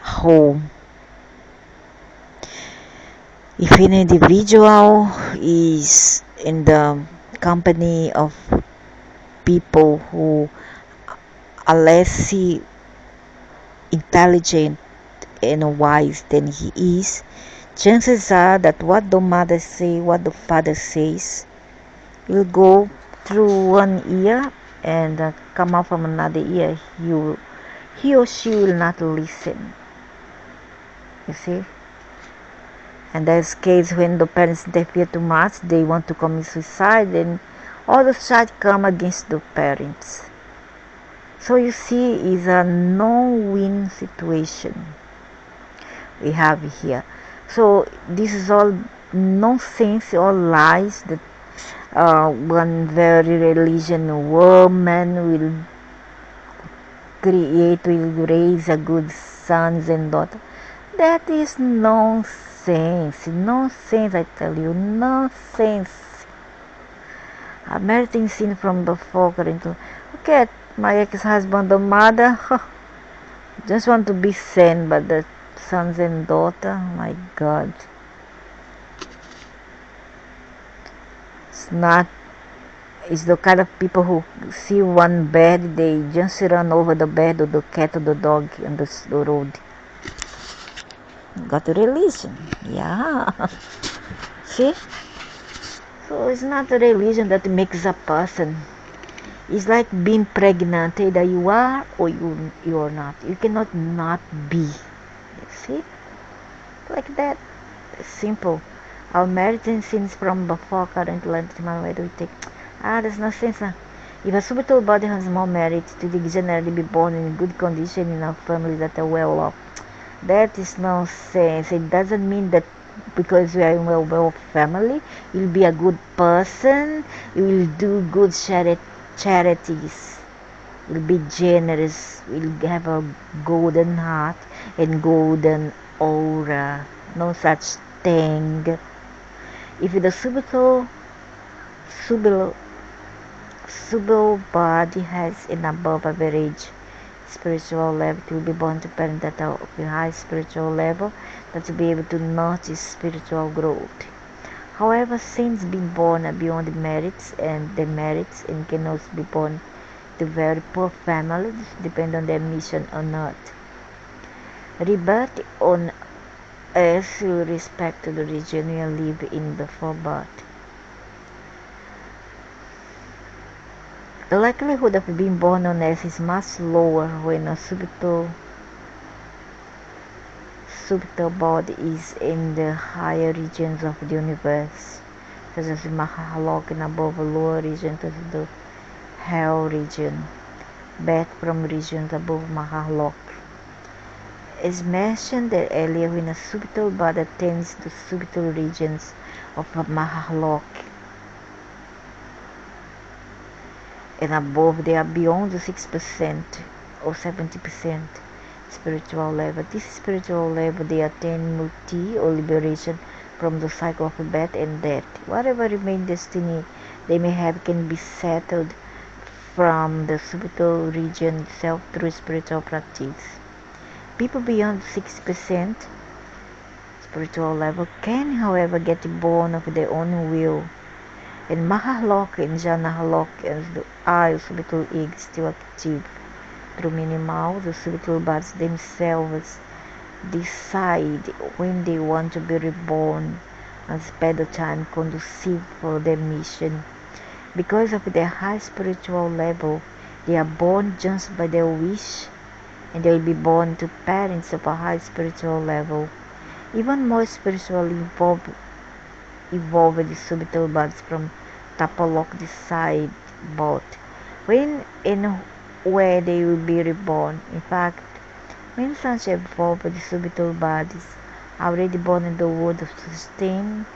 whole. If an individual is in the company of people who are less intelligent and wise than he is, chances are that what the mother says, what the father says, will go through one ear and come out from another ear. He or she will not listen. You see? And there's cases when the parents interfere too much, they want to commit suicide, and all the society come against the parents. So you see, it's a no-win situation we have here. So this is all nonsense, all lies that one very religious woman will raise a good sons and daughters. That is nonsense. Nonsense, I tell you, nonsense. American sin from the folk into. Look at my ex-husband, the mother. Just want to be sent, but the sons and daughter, my God. It's the kind of people who see one bed, they just run over the bed or the cat or the dog on the road. Got a religion, yeah. See? So it's not a religion that makes a person. It's like being pregnant. Either you are or you are not. You cannot not be. You see? Like that. Simple. Our merit and sins from before current life, where do we take? There's no sense. If a subtle body has more merit, to generally be born in good condition in a family that are well off. That is nonsense. It doesn't mean that because we are in a well-off family, you'll be a good person, you will do good charities, you'll be generous, you'll have a golden heart and golden aura. No such thing. If the subtle body has an above average spiritual level, to be born to parents that are of a high spiritual level, that to be able to notice spiritual growth. However, saints being born are beyond the merits and can also be born to very poor families, depend on their mission or not. Rebirth on earth with respect to the region we live in before birth. The likelihood of being born on earth is much lower when a subtle body is in the higher regions of the universe, such as the Mahalok, and above the lower regions such as the Hell region, birth from regions above Mahalok. As mentioned earlier, when a subtle body attains the subtle regions of Mahalok and above, they are beyond the 6% or 70% spiritual level. This spiritual level, they attain mukti or liberation from the cycle of birth and death. Whatever remain destiny they may have can be settled from the subtle region itself through spiritual practice. People beyond 6% spiritual level can, however, get born of their own will. In Mahalok and Janahalok, as the eye subtle egg is still active through minimal, the subtle bodies themselves decide when they want to be reborn and spend the time conducive for their mission. Because of their high spiritual level, they are born just by their wish, and they will be born to parents of a high spiritual level. Even more spiritually evolved subtle bodies from Tapalok decide both when and where they will be reborn. In fact, when such evolved subtle bodies are already born in the world to sustain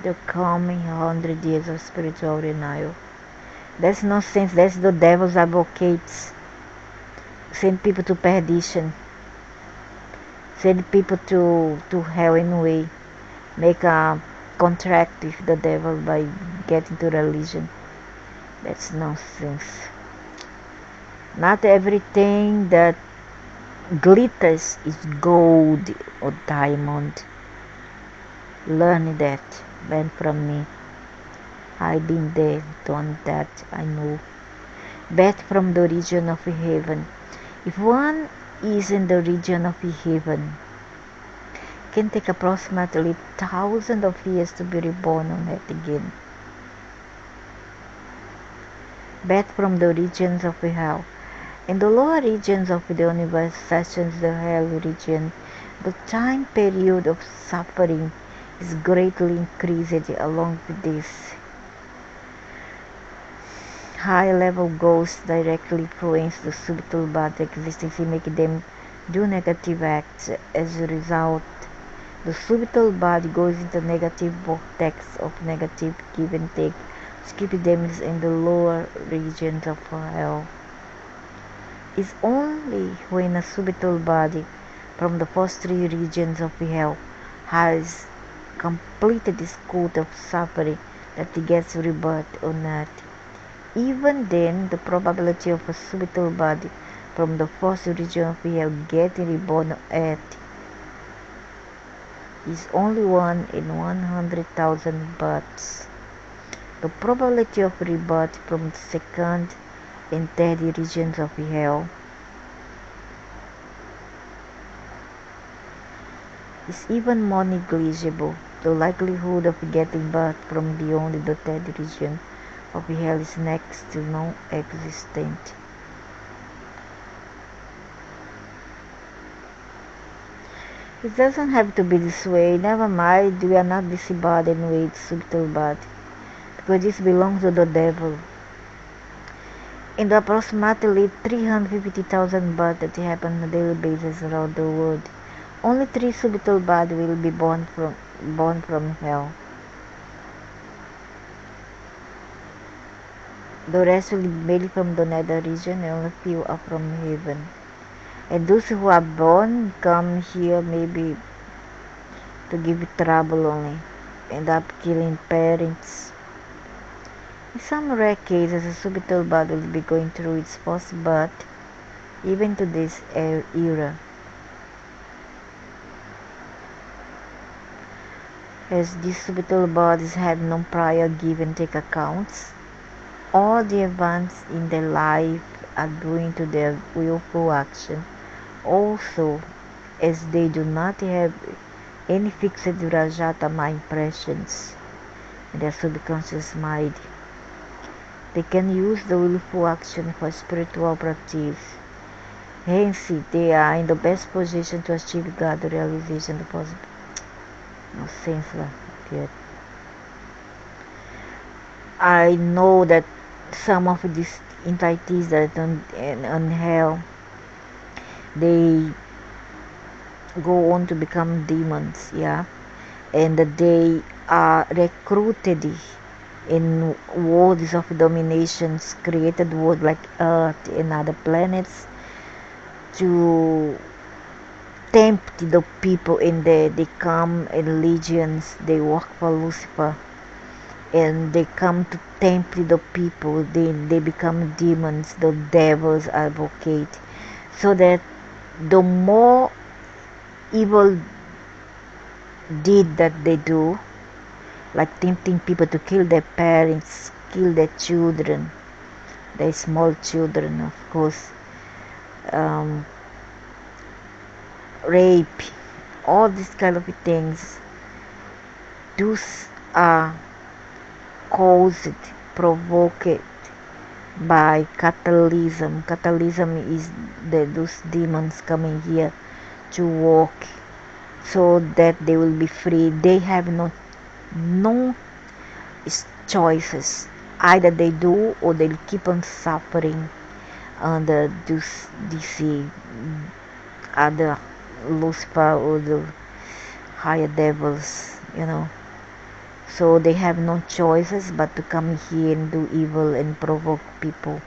the coming 100 years of spiritual renewal. That's nonsense. That's the devil's advocates. Send people to perdition. Send people to hell anyway. Make a contract with the devil by getting to religion. That's nonsense. Not everything that glitters is gold or diamond. Learn that. Learn from me. I've been there, done that, I know. Back from the region of heaven. If one is in the region of heaven, it can take approximately thousands of years to be reborn on earth again. Back from the regions of hell. In the lower regions of the universe, such as the hell region, the time period of suffering is greatly increased along with this. High-level goals directly influence the subtle body existence and make them do negative acts. As a result, the subtle body goes into negative vortex of negative give and take, keeping them in the lower regions of hell. It's only when a subtle body from the first three regions of hell has completed this course of suffering that it gets rebirth on earth. Even then, the probability of a subtle body from the first region of hell getting reborn on earth is only 1 in 100,000 births. The probability of rebirth from the second and third regions of hell is even more negligible. The likelihood of getting birth from beyond the third region of hell is next to non-existent. It doesn't have to be this way. Never mind, we are not busy body anyway, it's subtle body. Because this belongs to the devil. In the approximately 350,000 births that happen on a daily basis around the world, only 3 subtle bodies will be born from hell. The rest will be made from the nether region, and only few are from heaven. And those who are born come here maybe to give trouble only, end up killing parents. In some rare cases, a subtle body will be going through its first birth, even to this era. As these subtle bodies have no prior give and take accounts, all the events in their life are due to their willful action. Also, as they do not have any fixed Rajatama impressions in their subconscious mind. They can use the willful action for spiritual practice. Hence, they are in the best position to achieve God realization. The possible. No sense yet. I know that some of these entities that on hell, they go on to become demons, yeah, and they are recruited in worlds of dominations, created worlds like Earth and other planets, to tempt the people in there. They come in legions, they work for Lucifer, and they come to tempt the people. They become demons, the devil's advocate, so that the more evil deed that they do, like tempting people to kill their parents, kill their children, their small children, of course, rape, all these kind of things, those are caused, provoked by catalysm. Catalysm is those demons coming here to walk so that they will be free. They have no choices. Either they do or they'll keep on suffering under this other Lucifer or the higher devils, So they have no choices but to come here and do evil and provoke people.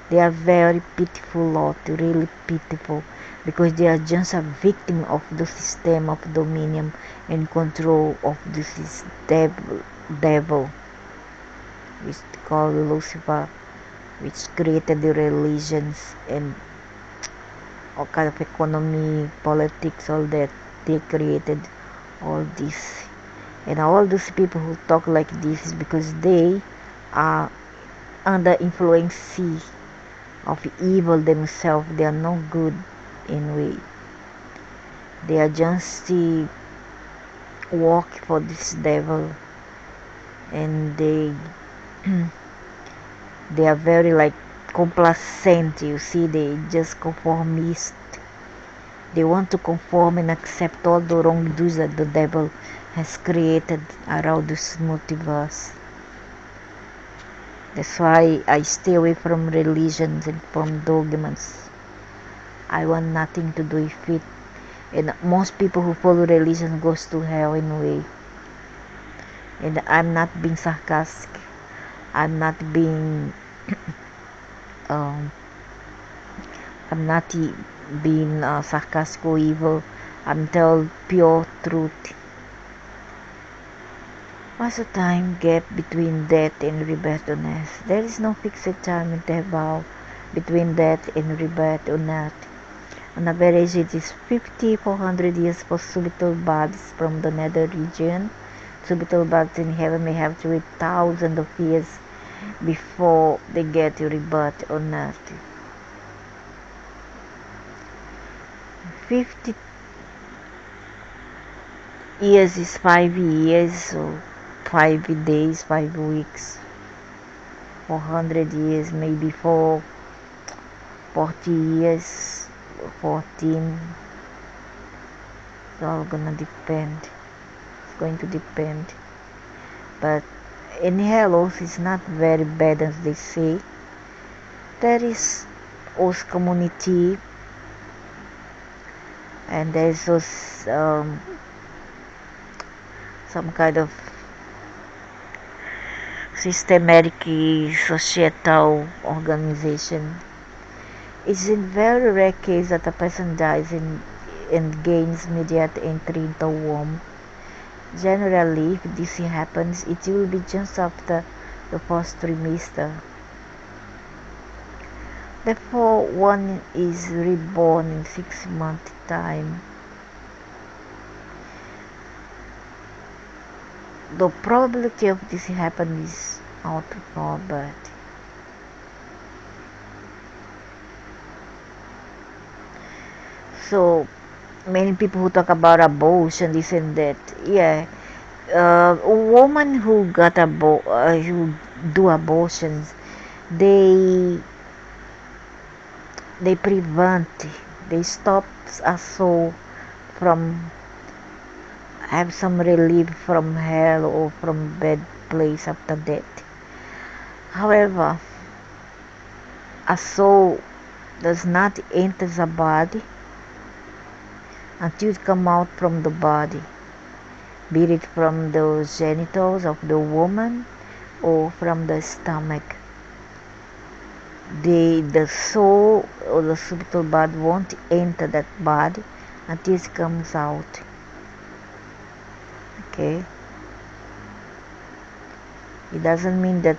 They are very pitiful, Lord, really pitiful, because they are just a victim of the system of dominion and control of this devil, which called Lucifer, which created the religions and all kind of economy, politics, all that. They created all this. And all those people who talk like this is because they are under influence of evil themselves. They are no good in way. They are just work for this devil, and they they are very like complacent. You see, they just conformist. They want to conform and accept all the wrongdoings that the devil has created around this multiverse. That's why I stay away from religions and from dogmas. I want nothing to do with it. And most people who follow religion goes to hell anyway. And I'm not being sarcastic. I'm not being I'm not being sarcastic or evil. I'm telling pure truth. What's the time gap between death and rebirth on earth? There is no fixed time interval between death and rebirth on earth. On average, it is 50-400 years for subtle bodies from the nether region. Subtle bodies in heaven may have to wait thousands of years before they get to rebirth on earth. 50 years is 5 years, so 5 days, 5 weeks. 400 years, maybe for 40 years, 14. It's all gonna depend. It's going to depend. But in hell also is not very bad as they say. There is also community, and there's also some kind of systematic societal organization. It's in very rare case that a person dies and gains immediate entry into a womb. Generally, if this happens, it will be just after the first trimester. Therefore, one is reborn in 6 months time. The probability of this happen is out of our birth. So many people who talk about abortion, this and that. Yeah, a woman who who do abortions, they they prevent, they stop a soul from have some relief from hell or from bad place after death. However, a soul does not enter the body until it come out from the body, be it from the genitals of the woman or from the stomach. The soul or the subtle body won't enter that body until it comes out. Okay? It doesn't mean that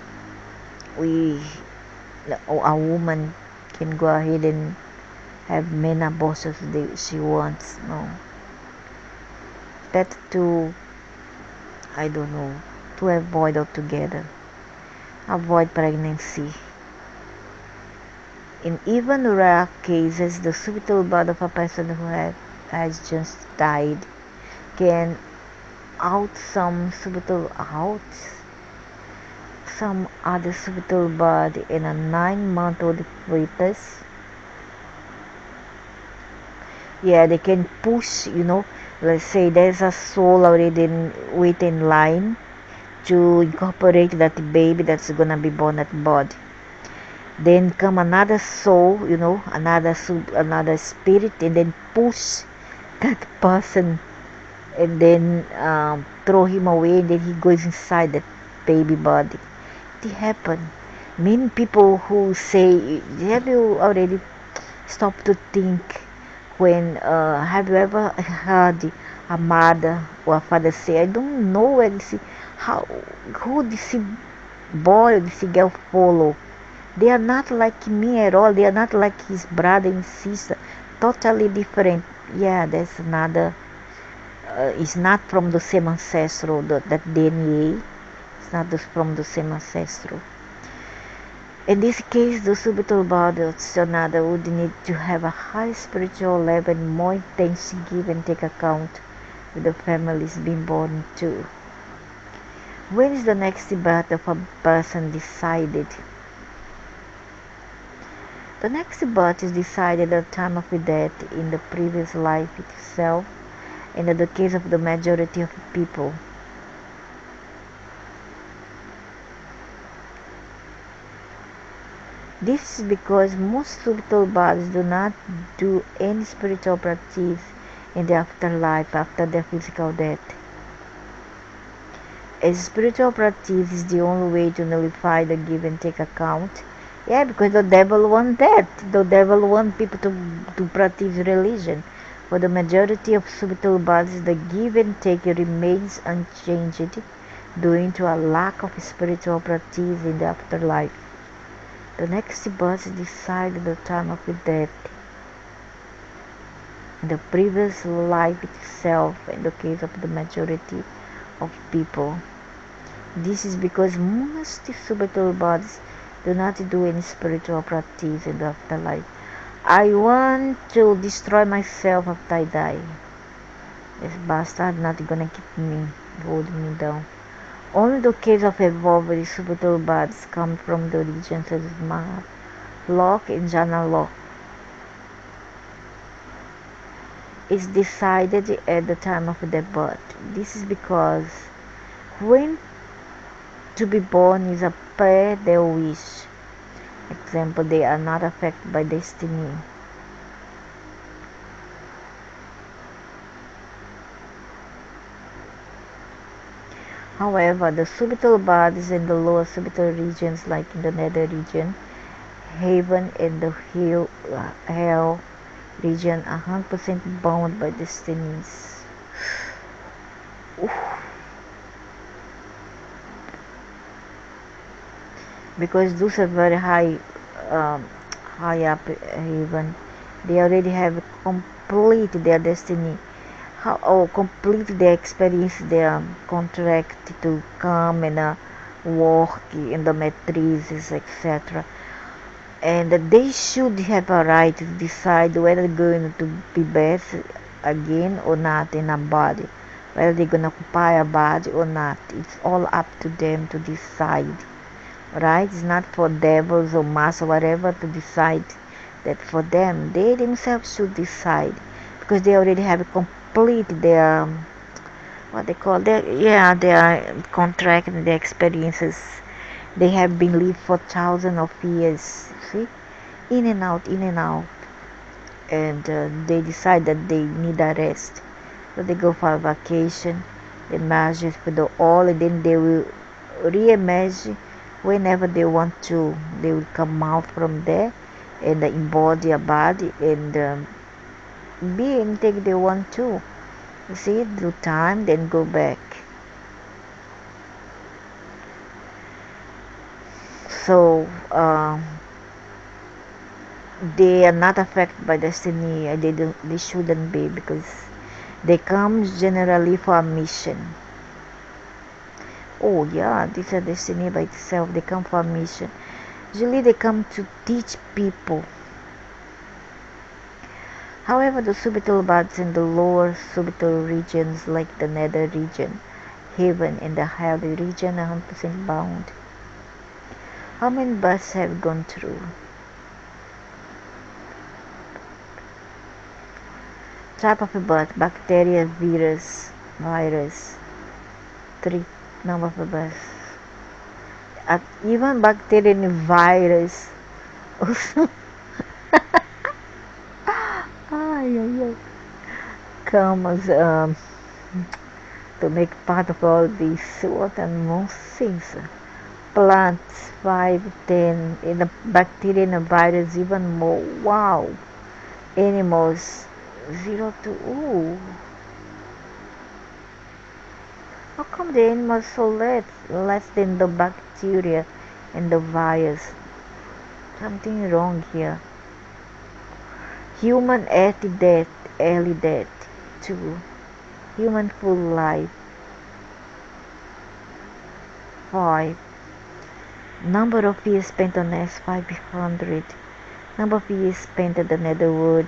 a woman can go ahead and have many abortions she wants. No. Better to, I don't know, to avoid altogether. Avoid pregnancy. In even rare cases, the subtle body of a person who has just died can out some other subtle body in a 9-month-old fetus. Yeah, they can push, let's say there's a soul already waiting in line to incorporate that baby that's gonna be born at body. Then come another soul, another spirit, and then push that person, and then throw him away, and then he goes inside that baby body. It happened. Many people who say, have you already stopped to think when, have you ever heard a mother or a father say, I don't know where who this boy or this girl follow. They are not like me at all. They are not like his brother and sister. Totally different. Yeah, there's another. It's not from the same ancestral. That DNA. It's not from the same ancestral. In this case, the subtle body of another would need to have a high spiritual level and more intense give and take account with the families being born to. When is the next birth of a person decided? The next birth is decided at the time of death in the previous life itself, and in the case of the majority of people. This is because most subtle bodies do not do any spiritual practice in the afterlife after their physical death. As spiritual practice is the only way to nullify the give and take account. Yeah, because the devil wants that. The devil wants people to practice religion. For the majority of subtle bodies, the give and take remains unchanged due to a lack of spiritual practice in the afterlife. The next birth is decided at the time of death. In the previous life itself, in the case of the majority of people. This is because most subtle bodies do not do any spiritual practice in the afterlife. I want to destroy myself after I die. This bastard not gonna keep me, hold me down. Only the case of evolved subtle bodies come from the religions such as Mahat, Locke, and Jana Locke. It's decided at the time of their birth. This is because when to be born is a per their wish. Example, they are not affected by destiny. However, the subtle bodies in the lower subtle regions, like in the nether region, heaven, and the hell region, are 100% bound by destinies. Because those are very high up heaven, they already have complete their destiny, complete their experience, their contract to come and work in the matrices, etc. And they should have a right to decide whether going to be best again or not in a body, whether they're gonna occupy a body or not. It's all up to them to decide, right? It's not for devils or mass or whatever to decide that for them. They themselves should decide, because they already have completed their what they call their contract and their experiences. They have been lived for thousands of years. See, in and out, in and out, and they decide that they need a rest, so they go for a vacation. They merge with the all, and then they will re-emerge whenever they want to. They will come out from there and embody a body and be anything they want to. You see, do time, then go back. So they are not affected by destiny. They shouldn't be, because they come generally for a mission. Oh yeah, this is a destiny by itself. They come for a mission. Usually they come to teach people. However, the subital bodies in the lower subital regions, like the nether region, heaven, and the hell region, are 100% bound. How many births have gone through? Type of a birth: bacteria, virus. 3 number of a birth. Even bacteria and virus come as to make part of all these. What and most things. Plants 5, 10, in the bacteria and the virus even more. Wow. Animals 0 to How come the animals so less than the bacteria and the virus? Something wrong here. Human early death 2. Human full life 5. Number of years spent on S 500. Number of years spent at the netherworld.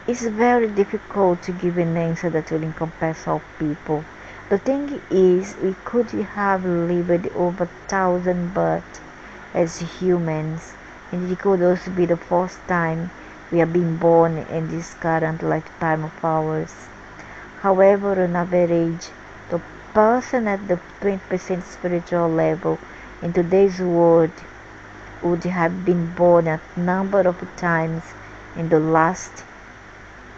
It's very difficult to give an answer that will encompass all people. The thing is, we could have lived over 1,000 births as humans, and it could also be the first time we are being born in this current lifetime of ours. However, on average, the person at the 20% spiritual level in today's world would have been born a number of times in the last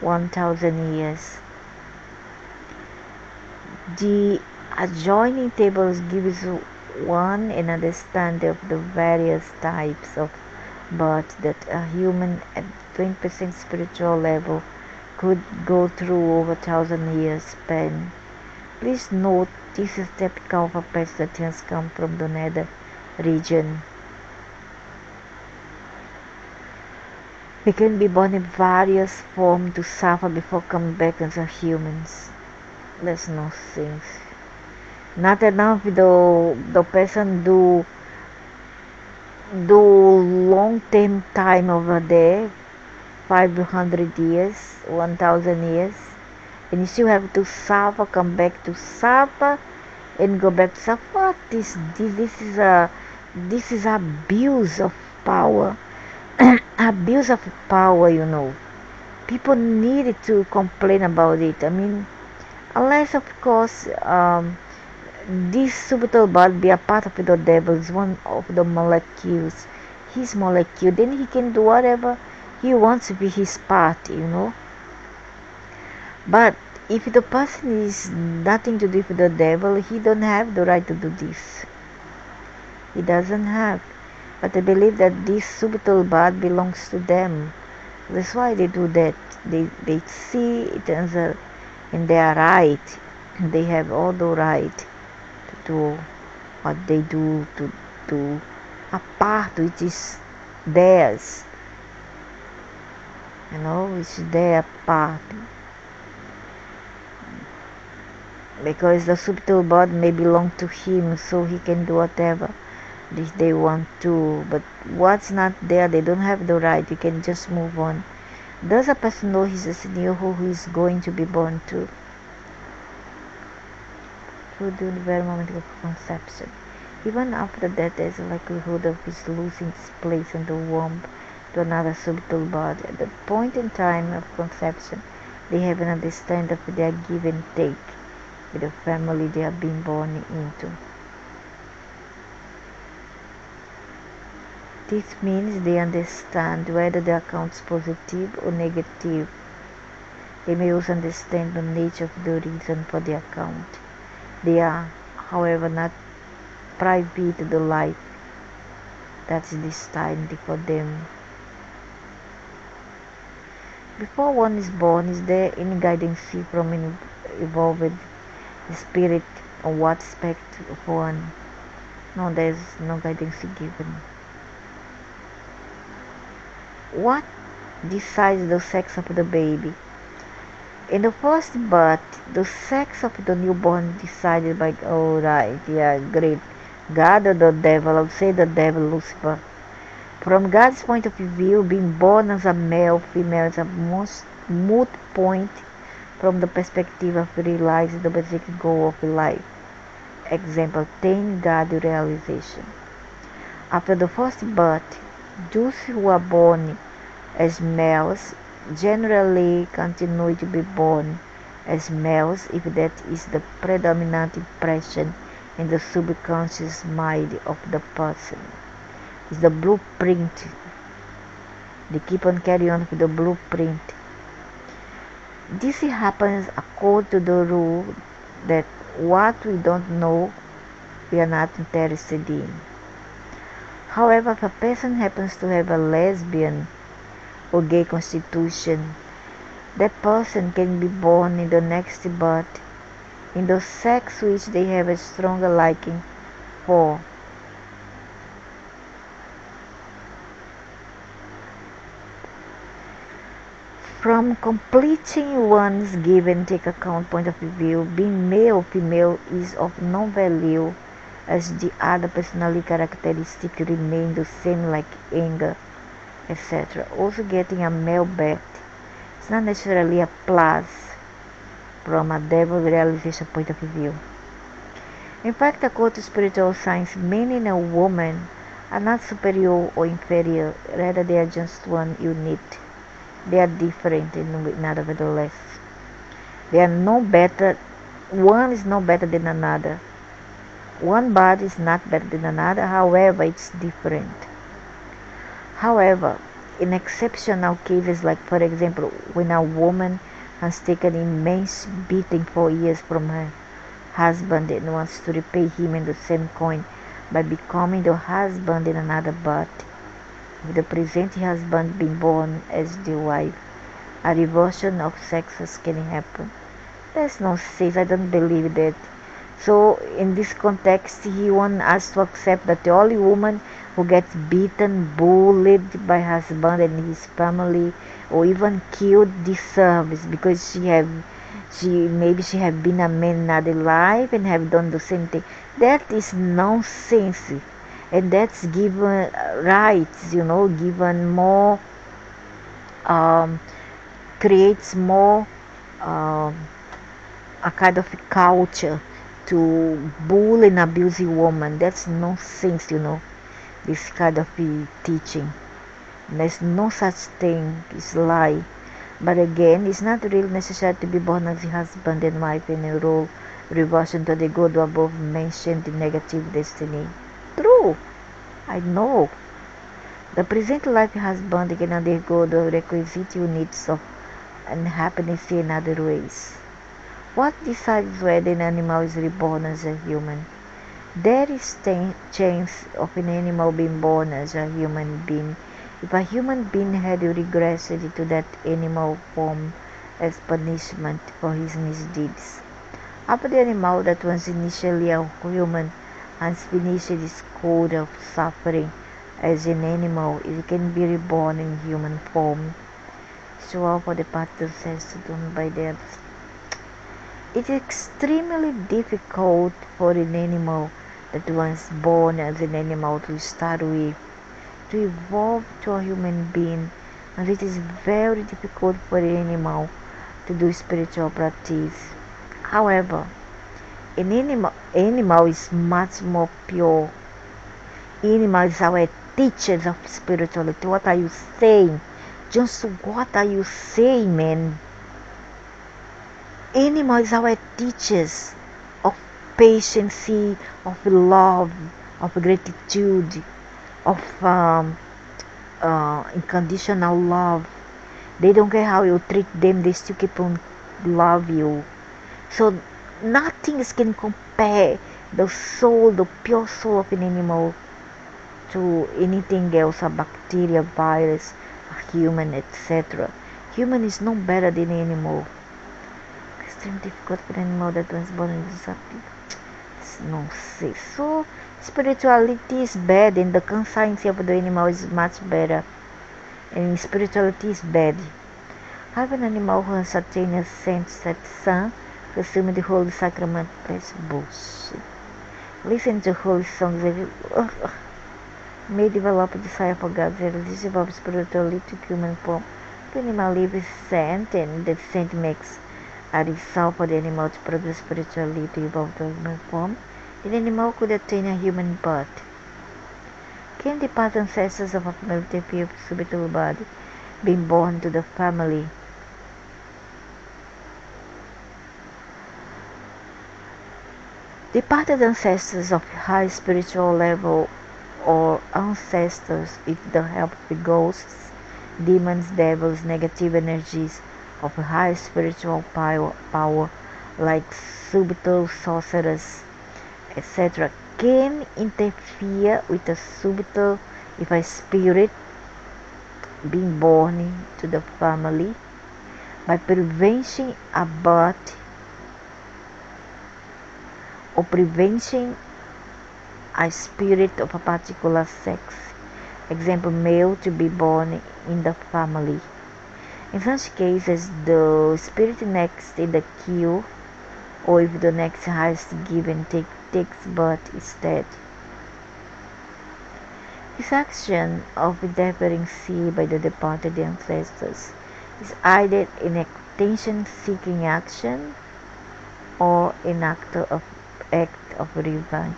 1,000 years. The adjoining tables gives one an understanding of the various types of birth that a human at 20% spiritual level could go through over 1,000 years span. Please note, this is typical of a person that has come from the nether region. We can be born in various forms to suffer before coming back as humans. There's no things. Not enough the person do long time over there, 500 years, 1,000 years, and you still have to suffer, come back to suffer, and go back to suffer. What is this? This is abuse of power. Abuse of power, People need to complain about it. I mean, unless of course this subital body be a part of the devil's one of the molecules, his molecule, then he can do whatever he wants to be his part, But if the person is nothing to do with the devil, he don't have the right to do this. He doesn't have. But I believe that this subital body belongs to them. That's why they do that. They see it as in their right. They have all the right to do what they do, to do a part which is theirs. It's their part. Because the subital body may belong to him, so he can do whatever. if they want to, but what's not there, they don't have the right. You can just move on. Does a person know his destiny, who he is going to be born to? Through the very moment of conception. Even after that, there is a likelihood of his losing his place in the womb to another subtle body. At the point in time of conception, they have an understanding of their give and take with the family they are being born into. This means they understand whether the account is positive or negative. They may also understand the nature of the reason for the account. They are, however, not privy to the life that is destined for them. Before one is born, is there any guidance from an evolved spirit on what aspect of one? No, there is no guidance given. What decides the sex of the baby? In the first birth, the sex of the newborn is decided by, oh right, yeah, great, God or the devil. I would say the devil, Lucifer. From God's point of view, being born as a male, female is a most moot point from the perspective of realizing the basic goal of life. Example, attaining God realization. After the first birth, those who are born as males generally continue to be born as males if that is the predominant impression in the subconscious mind of the person. It's the blueprint. They keep on carrying on with the blueprint. This happens according to the rule that what we don't know, we are not interested in. However, if a person happens to have a lesbian or gay constitution, that person can be born in the next birth in the sex which they have a stronger liking for. From completing one's give and take account point of view, being male or female is of no value as the other personality characteristics remain the same like anger, etc. Also getting a male birth is not necessarily a plus from a devil realization point of view. In fact, according to spiritual science, men and a woman are not superior or inferior, rather they are just one unit. They are different nevertheless. They are no better. One is no better than another. One body is not better than another, however, it's different. However, in exceptional cases, like for example, when a woman has taken immense beating for years from her husband and wants to repay him in the same coin by becoming the husband in another birth, with the present husband being born as the wife, a reversion of sexes can happen. There's no sense, I don't believe that. So in this context, he wants us to accept that the only woman who gets beaten, bullied by husband and his family, or even killed deserves, because she have been a man in another life and have done the same thing. That is nonsense. And that's given rights, given more, creates more a kind of a culture to bully and abuse a woman. That's nonsense, this kind of teaching. There's no such thing, it's a lie. But again, it's not really necessary to be born as a husband and wife in a role reversion to the good above mentioned negative destiny. True, I know. The present life husband can undergo the requisite units of unhappiness in other ways. What decides whether an animal is reborn as a human? There is chance of an animal being born as a human being if a human being had regressed to that animal form as punishment for his misdeeds. After the animal that was initially a human has finished its course of suffering as an animal, it can be reborn in human form. So all for the part that says done by the It's extremely difficult for an animal that was born as an animal to start with, to evolve to a human being, and it is very difficult for the animal to do spiritual practice. However, an animal is much more pure. Animals are our teachers of spirituality. What are you saying? Just what are you saying, man? Animals are our teachers of patience, of love, of gratitude, of unconditional love. They don't care how you treat them, they still keep on love you. So nothing can compare the soul, the pure soul of an animal to anything else, a bacteria, virus, a human, etc. Human is no better than animal. Extremely difficult for an animal that was born in disappear. It's nonsense. So spirituality is bad and the conscience of the animal is much better. And spirituality is bad. Have an animal who has attained a sense that sun, consume the holy sacrament, that's bullshit. Listen to holy songs that may develop a desire for God's religion of spirituality to human form. The animal lives scent, and that scent makes a result for the animal to produce spirituality to evolve to human form. The animal could attain a human birth. Can the past ancestors of a family feel subtle body being born to the family? The past ancestors of high spiritual level or ancestors with the help of ghosts, demons, devils, negative energies of high spiritual power like subtle sorcerers, etc., can interfere with a subtle if a spirit being born to the family by preventing a birth or preventing a spirit of a particular sex, example male, to be born in the family. In such cases, the spirit next in the queue, or if the next highest given takes birth instead. This action of interference by the departed ancestors is either an attention-seeking action or an act of revenge.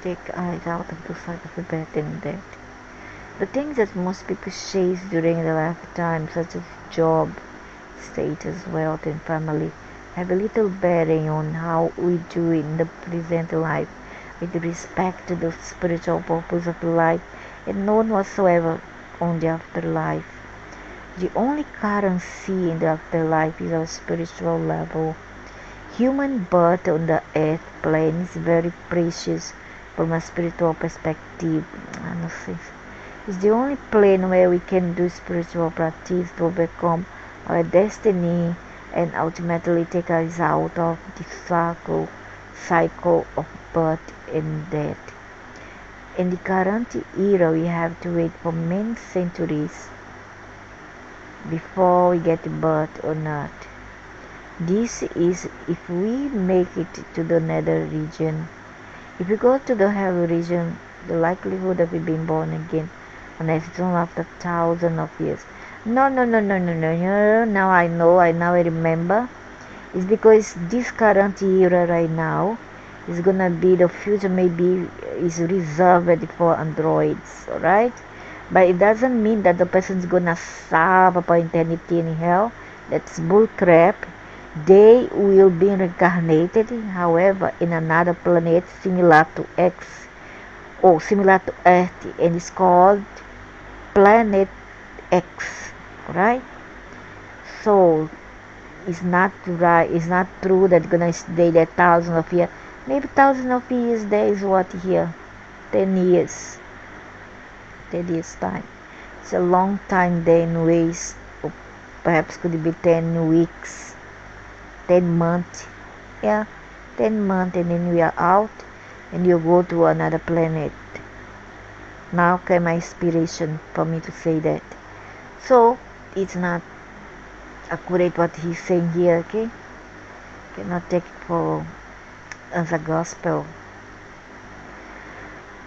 Take eyes out of the sight of the bad and dead. The things that most people chase during their lifetime, such as job, status, wealth, and family, have a little bearing on how we do in the present life with respect to the spiritual purpose of life, and none whatsoever on the afterlife. The only currency in the afterlife is our spiritual level. Human birth on the earth plane is very precious from a spiritual perspective. It's the only plane where we can do spiritual practice to overcome our destiny and ultimately take us out of the cycle of birth and death. In the current era, we have to wait for many centuries before we get birth on earth. This is if we make it to the nether region. If we go to the hell region, the likelihood of it being born again on earth is only after thousands of years. No. Now I know, I remember. It's because this current era right now is gonna be the future, maybe is reserved for androids, alright? But it doesn't mean that the person's gonna suffer for eternity in hell. That's bullcrap. They will be reincarnated, however, in another planet similar to X or similar to Earth, and it's called Planet X, right? So it's not right. It's not true that gonna stay there thousands of years. Maybe thousands of years. There is what here, 10 years, 10 years time. It's a long time there in ways. Or perhaps could be 10 weeks. 10 months, yeah, 10 months and then we are out and you go to another planet. Now came my inspiration for me to say that. So it's not accurate what he's saying here, okay? Cannot take it for as a gospel.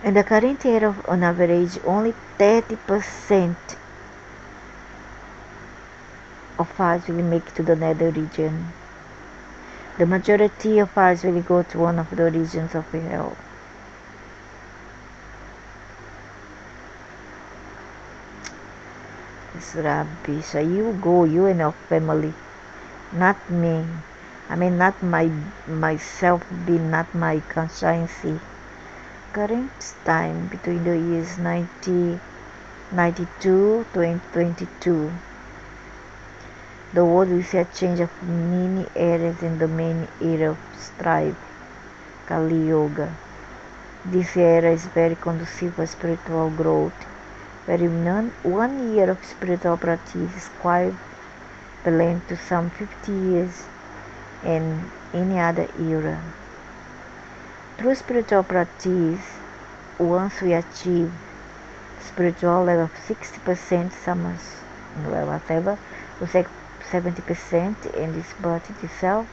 In the current era, on average, only 30% of us will make it to the nether region. The majority of us will go to one of the regions of hell. It's rubbish. You go, you and your family, not me. I mean, not myself being, not my conscience. Current time between the years 1992 to 2022. The world will see a change of many eras in the main era of strife, Kali Yoga. This era is very conducive for spiritual growth, where 1 year of spiritual practice is equivalent to some 50 years in any other era. Through spiritual practice, once we achieve spiritual level of 60%, whatever, we say 70% in this birth itself,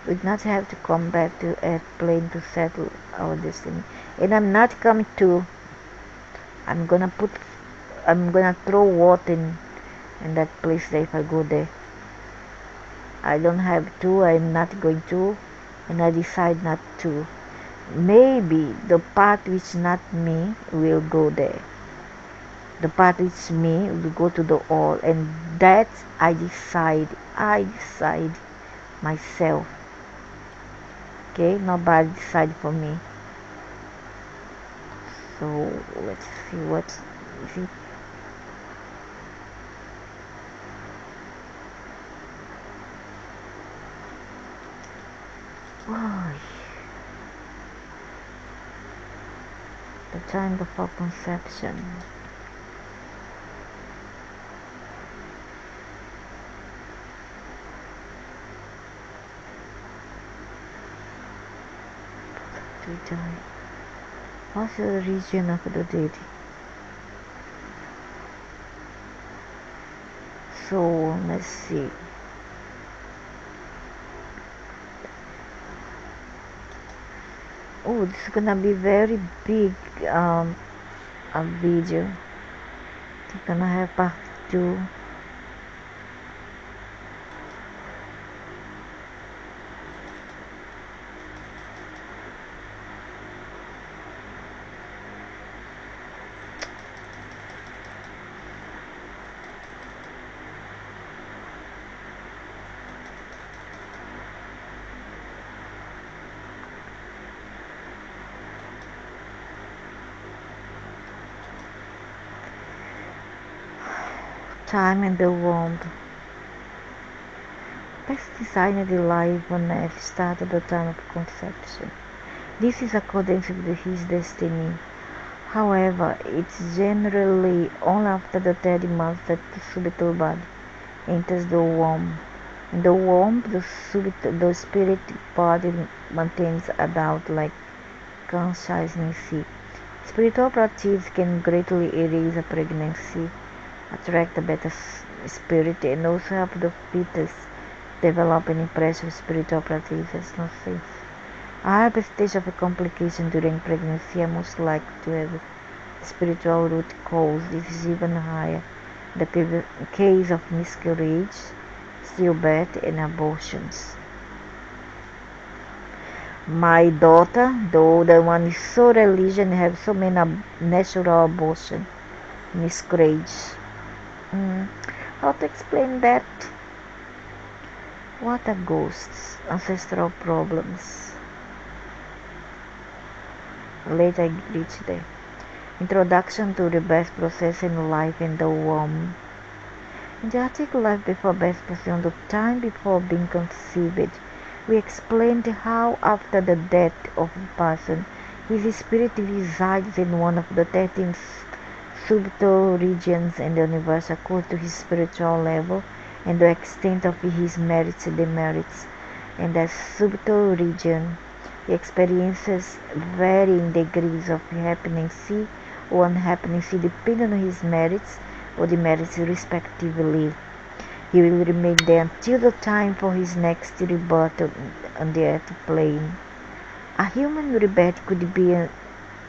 we do not have to come back to earth plane to settle our destiny. And I'm not coming to, I'm gonna throw water in that place there if I go there. I don't have to, I'm not going to, and I decide not to. Maybe the part which not me will go there. The part which me will go to the all, and that I decide myself. Okay, nobody decide for me. So let's see what is it. Oh, the time before conception. To die. What's the region of the dead? So let's see. Oh, this is gonna be very big a video. We're gonna have part 2. Time in the womb. Best designed the life on earth started at the time of conception. This is according to his destiny. However, it's generally only after the 3rd month that the subtle body enters the womb. In the womb, the spirit body maintains adult-like consciousness. Spiritual practice can greatly erase a pregnancy, attract a better spirit, and also help the fetus develop an impression of spiritual practice. Has no sense. A higher stage of a complication during pregnancy are most likely to have a spiritual root cause. This is even higher in the case of miscarriage, stillbirth, and abortions. My daughter, the older one, is so religious and have so many natural abortion, miscarriage. How to explain that? What are ghosts? Ancestral problems. Later I reach there. Introduction to the birth process and life in the womb. In the article Life Before Birth Process, on the time before being conceived, we explained how after the death of a person, his spirit resides in one of the 13 subtle regions in the universe according to his spiritual level and the extent of his merits and demerits. In the subtle region, he experiences varying degrees of happiness or unhappiness depending on his merits or demerits respectively. He will remain there until the time for his next rebirth on the earth plane. A human rebirth could be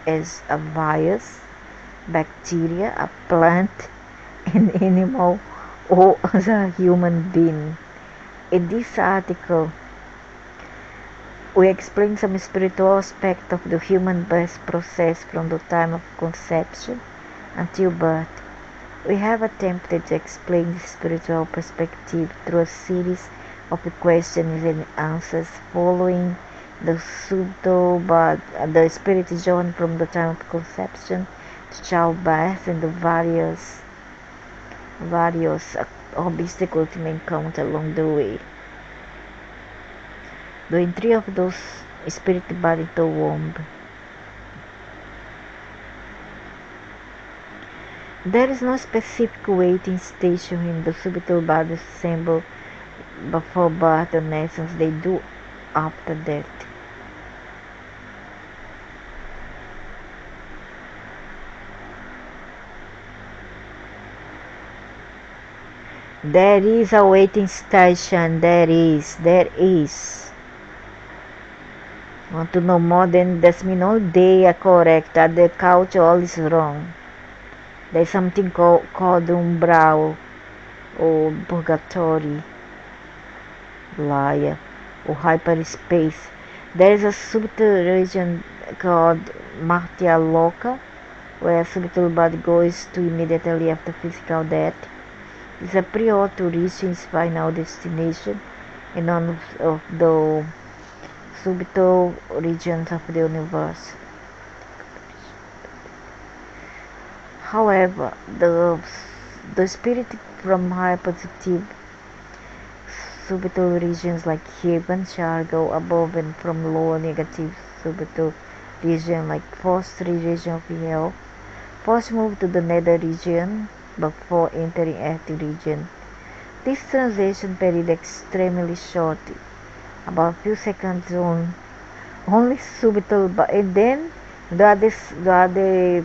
as a virus, bacteria, a plant, an animal, or as a human being. In this article, we explain some spiritual aspect of the human birth process from the time of conception until birth. We have attempted to explain this spiritual perspective through a series of questions and answers following the the spirit journey from the time of conception to childbirth and the various obstacles we may encounter along the way. The entry of those spirit body to womb. There is no specific waiting station in the subtle body assemble before birth or essence. They do after death. There is a waiting station. There is. Want to know more? Then does mean all they are correct. At the couch all is wrong. There is something called umbral or purgatory, liar, or hyperspace. There is a subtle region called Martia Loca, where a subtle body goes to immediately after physical death. It's a prior to reaching its final destination in one of the subtle regions of the universe. However, the spirit from higher positive subtle regions like heaven shall go above, and from lower negative subtle region like first region of hell first move to the nether region before entering earth region. This transition period is extremely short, about a few seconds only subtle, and then the other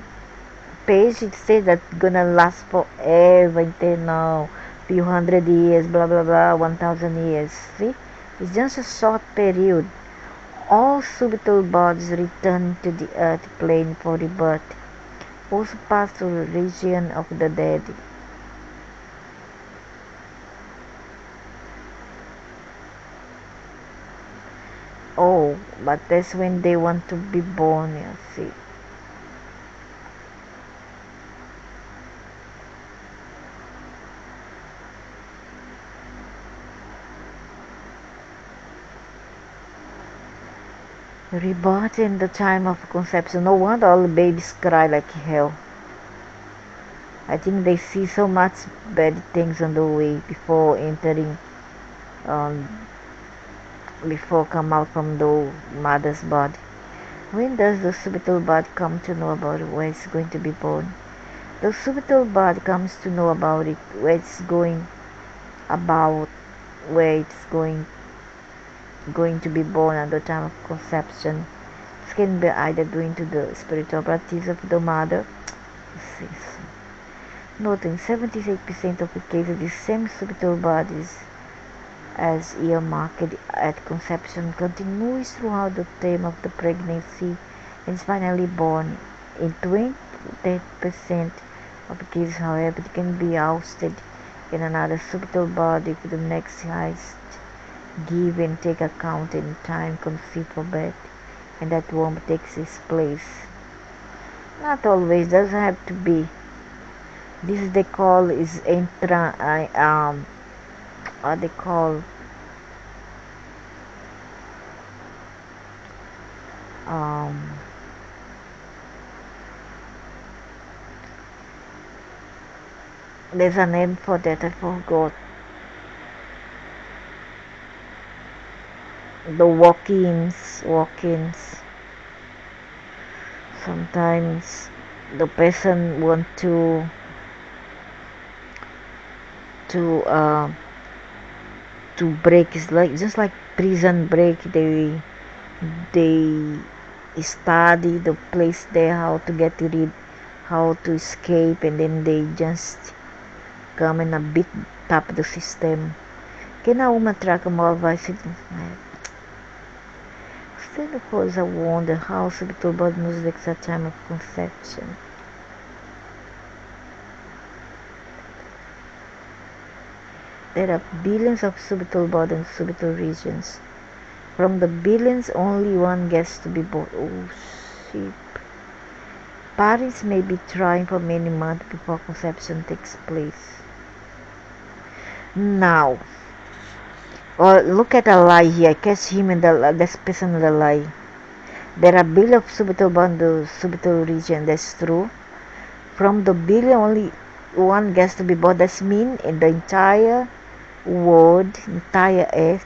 page it says that gonna last forever, eternal, few hundred years, blah blah blah, 1,000 years. See, it's just a short period. All subtle bodies return to the earth plane for rebirth, also pass through the region of the dead. Oh, but that's when they want to be born, you see. Rebirth in the time of conception. No wonder all the babies cry like hell. I think they see so much bad things on the way before entering, um, before come out from the mother's body. When does the subtle body come to know about where it's going to be born? The subtle body comes to know about it, where it's going, about where it's going to be born at the time of conception. This can be either due to the spiritual practice of the mother. Noting 78% of the cases, the same subtle bodies as earmarked at conception continues throughout the term of the pregnancy and is finally born. In 20% of the cases, however, it can be ousted in another subtle body for the next highest give and take account in time conceived for birth, and that womb takes its place. Not always, doesn't have to be. This they call is what they call there's a name for that, I forgot. The walk-ins. Sometimes the person want to to break. It's like just like prison break. They study the place there, how to get rid, how to escape, and then they just come and beat up the system. Kaya uma traga uma vai se still depois I wonder how subtle music at the time of conception. There are billions of subtle bodies and subtle regions. From the billions, only one gets to be born. Oh, shit. Parents may be trying for many months before conception takes place. Now, look at a lie here. Catch him in this person in the lie. There are billions of subtle bodies, subtle region. That's true. From the billion, only one gets to be born. That means in the entire world, entire earth,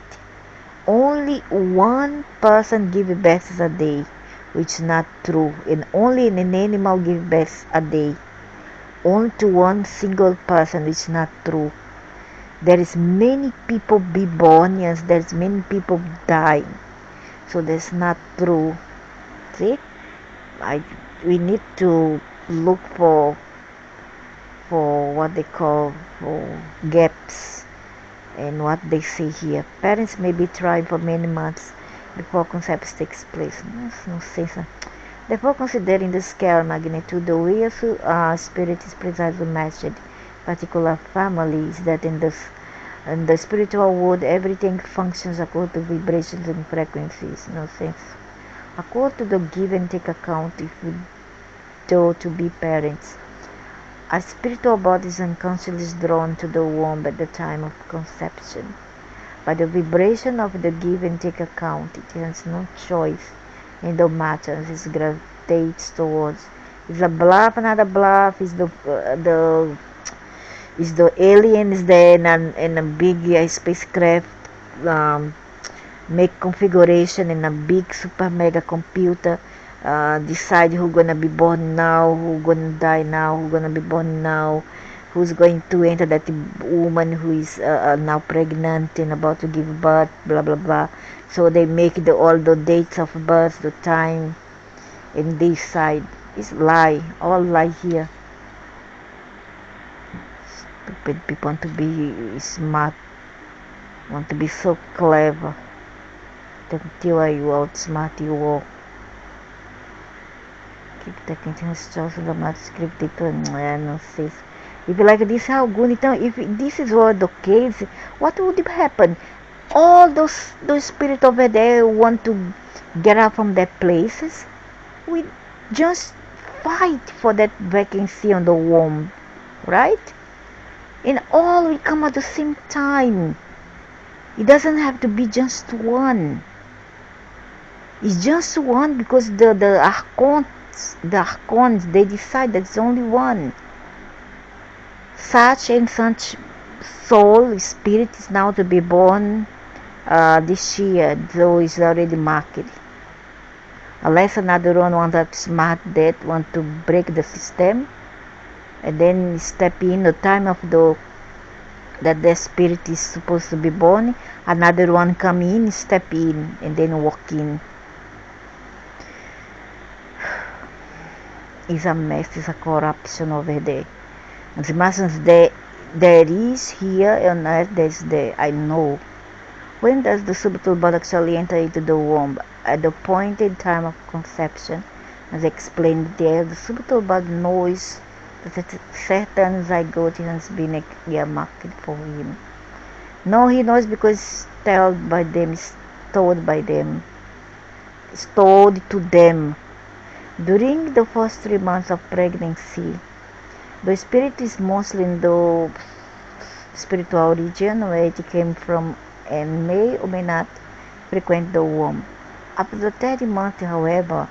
only one person gives birth a day, which is not true. And only an animal gives birth a day, only to one single person, which is not true. There is many people be born, yes, there's many people die, so that's not true. See, we need to look for what they call for gaps. And what they say here, parents may be tried for many months before conception takes place. No sense. Therefore, considering the scale magnitude, the way a spirit is precisely matched particular families, that in the spiritual world everything functions according to vibrations and frequencies. No sense. According to the give and take account, if we do to be parents, a spiritual body is unconsciously drawn to the womb at the time of conception. By the vibration of the give and take account, it has no choice in the matter it gravitates towards. Is a bluff, another bluff? Is the aliens there in a big spacecraft make configuration in a big super mega computer? Decide who's gonna be born now, who's gonna die now, who's gonna be born now, who's going to enter that woman who is now pregnant and about to give birth, blah blah blah. So they make all the dates of birth, the time, and they decide. It's lie, all lie here. Stupid people want to be smart, want to be so clever. Until you outsmart you all. Keep taking shows the math script não sei. If you like this, how good. Então, if this is all the case, what would happen? All those spirits over there want to get out from their places. We just fight for that vacancy on the womb, right? And all will come at the same time. It doesn't have to be just one. It's just one because the archons, they decide that it's only one. Such and such soul, spirit is now to be born this year, though it's already marked. Unless another one wants to smart that, want to break the system, and then step in the time of that the spirit is supposed to be born, another one come in, step in, and then walk in. It's a mess, it's a corruption over there. As much as there is here on earth, there's there, I know. When does the subtle body actually enter into the womb? At the appointed time of conception, as explained there, the subtle body knows that a certain zygote has been earmarked for him. No, he knows because it's told by them, it's told to them. During the first 3 months of pregnancy, the spirit is mostly in the spiritual region where it came from and may or may not frequent the womb. After the 30 months, however,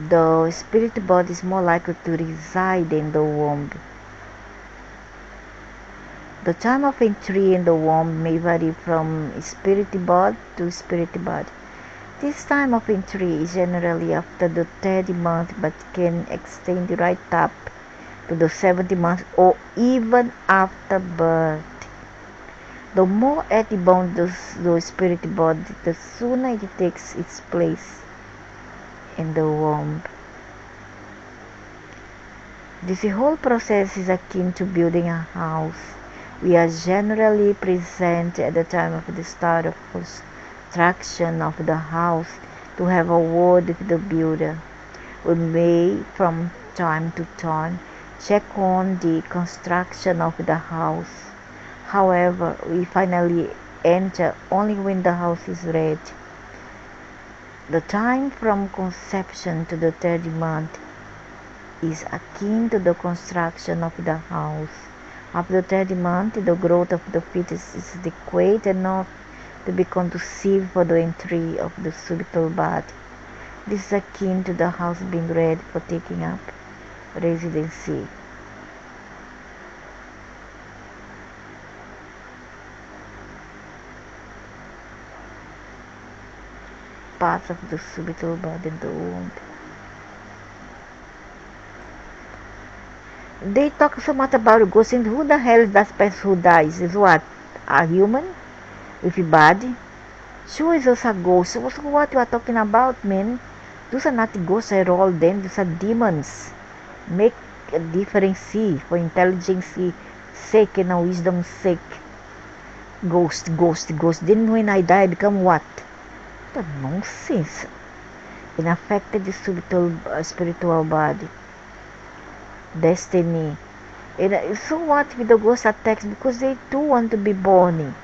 the spirit body is more likely to reside in the womb. The time of entry in the womb may vary from spirit body to spirit body. This time of entry is generally after the 30 month, but can extend right up to the 70 months or even after birth. The more earthy-bound the spirit body, the sooner it takes its place in the womb. This whole process is akin to building a house. We are generally present at the time of the start of construction of the house to have a word with the builder. We may, from time to time, check on the construction of the house. However, we finally enter only when the house is ready. The time from conception to the third month is akin to the construction of the house. After the third month, the growth of the fetus is adequate enough to be conducive for the entry of the subital body. This is akin to the house being ready for taking up residency. Parts of the subital body in the womb. They talk so much about ghosts, and who the hell is that person who dies? Is what? A human? With a body? Sure, it's also a ghost. So what you are talking about, man? Those are not ghosts at all, then. Those are demons. Make a difference for intelligence sake and wisdom's sake. Ghost. Then when I die, I become what? What nonsense. It affected the spiritual body. Destiny. And so what with the ghost attacks? Because they too want to be born.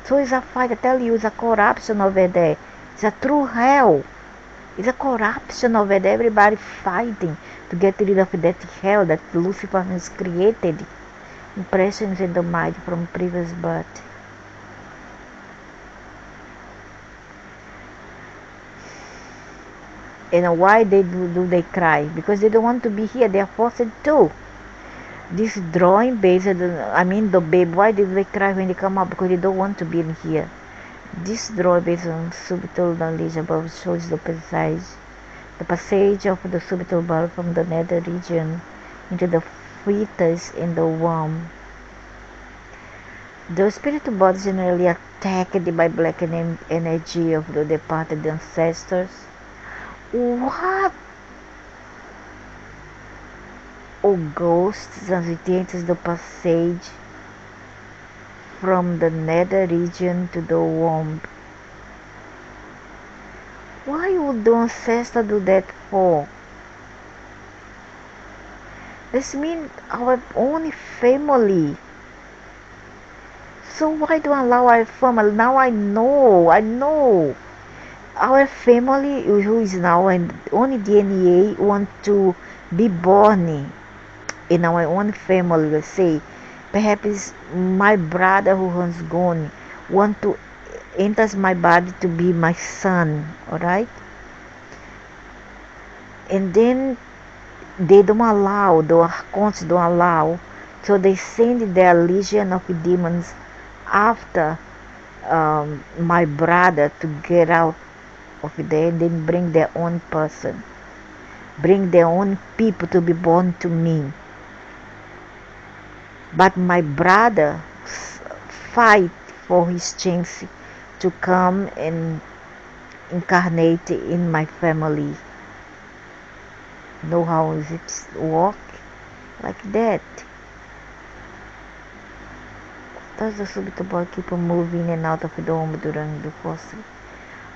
So it's a fight. I tell you, it's a corruption over there. It's a true hell. It's a corruption over there. Everybody fighting to get rid of that hell that Lucifer has created. Impressions in the mind from previous birth. And why do they cry? Because they don't want to be here. They are forced to. This drawing based on, the babe, why do they cry when they come up? Because they don't want to be in here. This drawing based on subital knowledge above shows the passage of the subital body from the nether region into the fetus in the womb. The spiritual body is generally attacked by black energy of the departed ancestors. What? O ghosts transitates the passage from the nether region to the womb. Why would the ancestor do that for? This means our own family. So why do I allow our family? Now I know. Our family, who is now and only DNA, want to be born in our own family. Let's say, perhaps my brother who has gone want to enter my body to be my son. All right, and then they don't allow, the accounts don't allow, so they send their legion of demons after my brother to get out of there, and then bring their own person, bring their own people to be born to me. But my brother fight for his chance to come and incarnate in my family. Know how it work? Like that. Does the subital body keep moving in and out of the womb during the foster?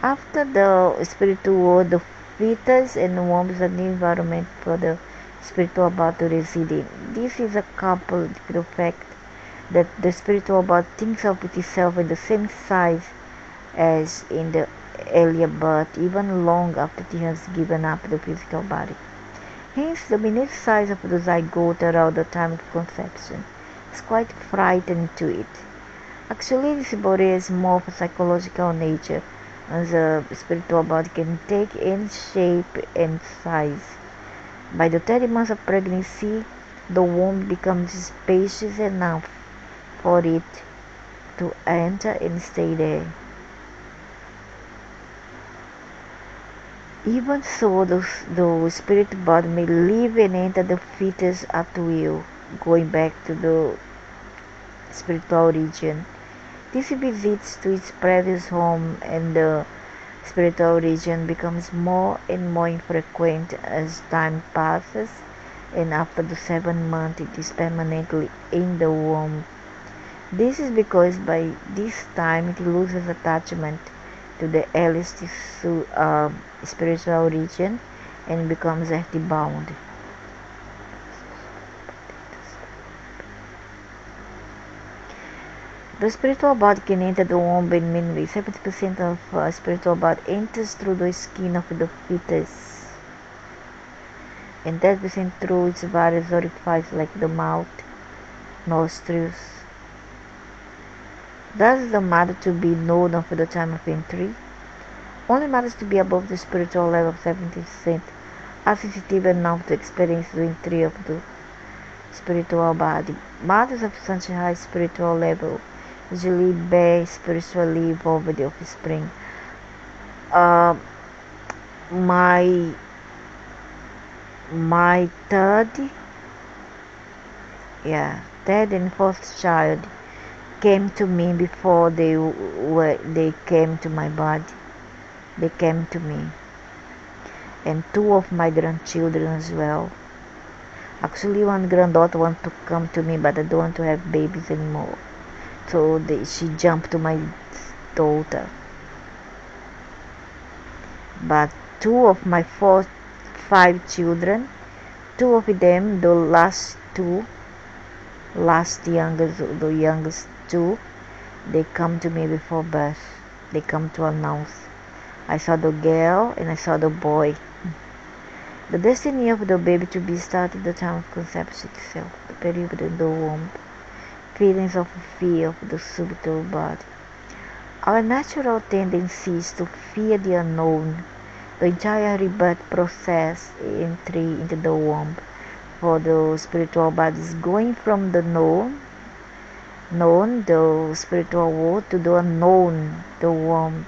After the spiritual world, the fetus and the womb is a new environment for the spiritual body to reside in. This is coupled with the fact that the spiritual body thinks of itself in the same size as in the earlier birth, even long after it has given up the physical body. Hence, the minute size of the zygote around the time of conception is quite frightening to it. Actually, this body is more of a psychological nature, and the spiritual body can take any shape and size. By the 30 months of pregnancy, the womb becomes spacious enough for it to enter and stay there. Even so, the spirit body may leave and enter the fetus at will, going back to the spiritual region. These visits to its previous home and the spiritual region becomes more and more infrequent as time passes, and after the 7 months it is permanently in the womb. This is because by this time it loses attachment to the earliest spiritual region and becomes earth-bound. The spiritual body can enter the womb in many ways. 70% of spiritual body enters through the skin of the fetus, and 30% through its various orifices like the mouth, nostrils. Thus, the matter to be known of the time of entry only matters to be above the spiritual level of 70% are sensitive enough to experience the entry of the spiritual body. Matters of such high spiritual level usually bear spiritually evolved offspring. My third and fourth child came to me before they came to my body. They came to me, and two of my grandchildren as well. Actually, one granddaughter wants to come to me, but I don't want to have babies anymore. So she jumped to my daughter. But two of my 5 children, two of them, the youngest two, they come to me before birth. They come to announce. I saw the girl and I saw the boy. The destiny of the baby to be started at the time of conception itself, the period in the womb, feelings of fear of the subtle body. Our natural tendency is to fear the unknown. The entire rebirth process, entry into the womb, for the spiritual body is going from the known, the spiritual world, to the unknown, the womb,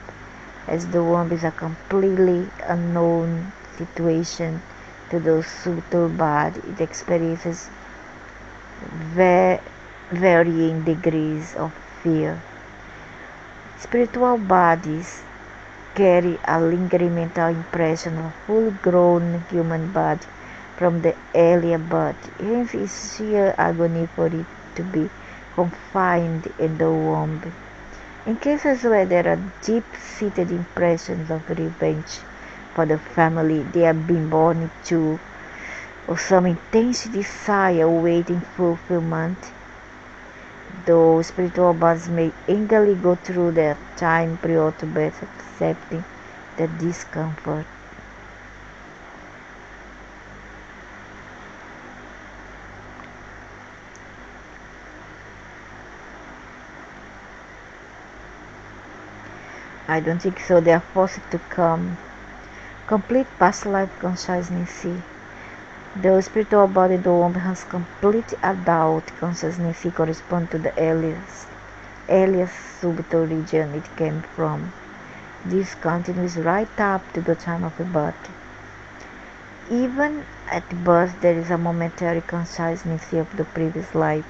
as the womb is a completely unknown situation to the subtle body. It experiences varying degrees of fear. Spiritual bodies carry a lingering mental impression of a full-grown human body from the earlier birth. Hence, it's sheer agony for it to be confined in the womb. In cases where there are deep-seated impressions of revenge for the family they have been born into, or some intense desire awaiting fulfillment, those spiritual bodies may eagerly go through their time prior to birth, accepting the discomfort. I don't think so. They are forced to come. Complete past life consciousness. The spiritual body in the womb has complete adult consciousness correspond to the earliest subtle region it came from. This continues right up to the time of the birth. Even at birth, there is a momentary consciousness of the previous life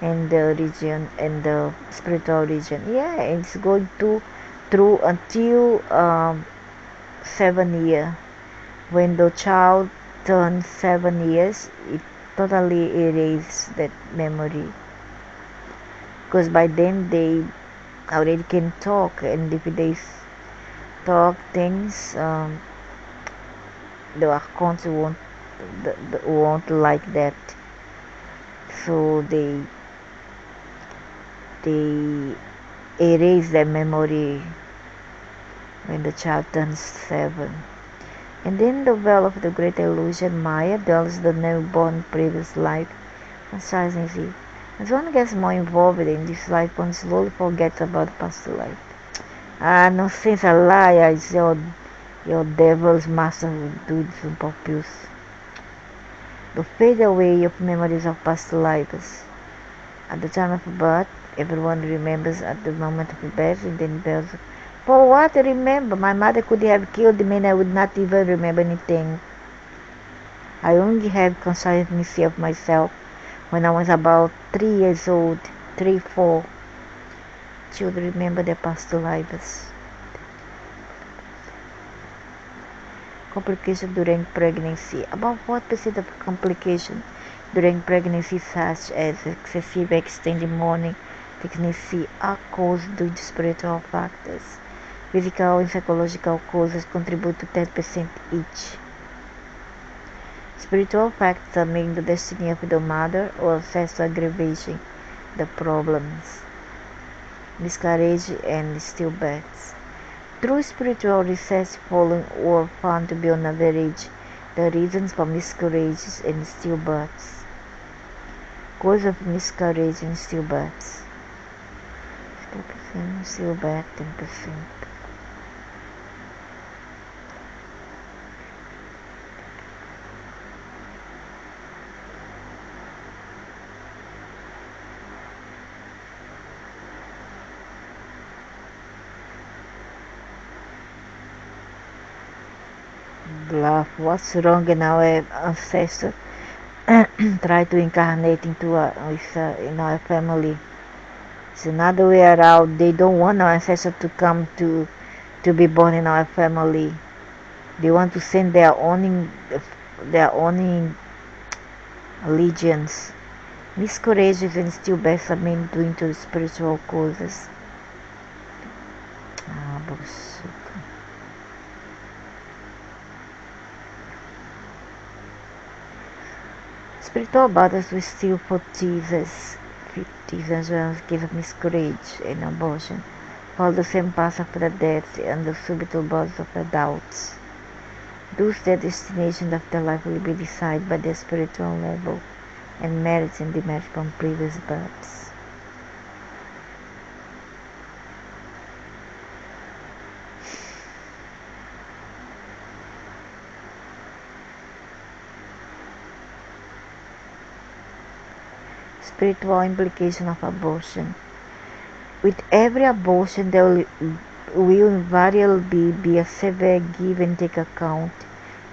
and the region and the spiritual region. Yeah, it's going through until 7 years. When the child turns 7 years, it totally erases that memory, because by then they already can talk, and if they talk things, the accounts won't like that, so they erase their memory when the child turns 7. And in the veil of the great illusion, Maya dwells the newborn previous life consciousness. As one gets more involved in this life, one slowly forgets about the past life. No sense, a liar is your devil's master will do it on purpose. The fade away of memories of past lives. At the time of birth, everyone remembers at the moment of birth, and then bells. For what I remember? My mother could have killed me and I would not even remember anything. I only have consciousness of myself when I was about 3 years old, 3, 4. children remember their past lives. Complications during pregnancy. About 4% of complications during pregnancy, such as excessive extended morning pregnancy, are caused due to spiritual factors. Physical and psychological causes contribute to 10% each. Spiritual factors make the destiny of the mother or access to aggravation the problems. Miscarriage and stillbirths. Through spiritual research following were found to be on average the reasons for miscarriages and stillbirths. Cause of miscarriage and stillbirths. 10%, stillbirth 10%. Love, what's wrong in our ancestors try to incarnate into in our family? It's another way around. They don't want our ancestors to come to be born in our family. They want to send their own allegiance. Miscarriages and stillbirths are mainly due to spiritual causes. Spiritual battles will still for Jesus, as well as case of miscarriage and abortion, follow the same path of the death and the subtle births of adults. Thus their destination after life will be decided by their spiritual level and merits and demerits from previous births. Spiritual implication of abortion. With every abortion, there will invariably be a severe give and take account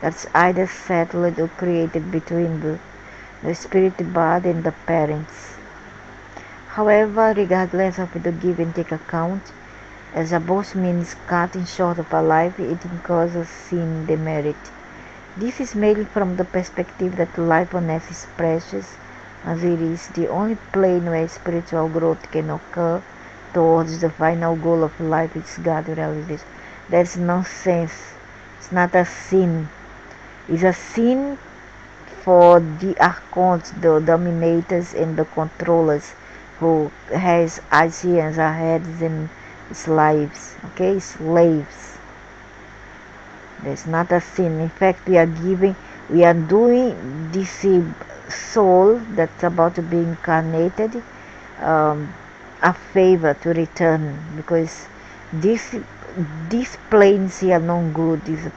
that's either settled or created between the spirit body and the parents. However, regardless of the give and take account, as abortion means cutting short of a life, it incurs a sin demerit. This is mainly from the perspective that life on earth is precious, as it is the only plane where spiritual growth can occur towards the final goal of life, is God realization. That's nonsense. It's not a sin. It's a sin for the archons, the dominators and the controllers, who has Asians as heads and slaves. Okay, slaves. That's not a sin. In fact, we are doing this soul that's about to be incarnated a favor to return, because these planes here are not good. Is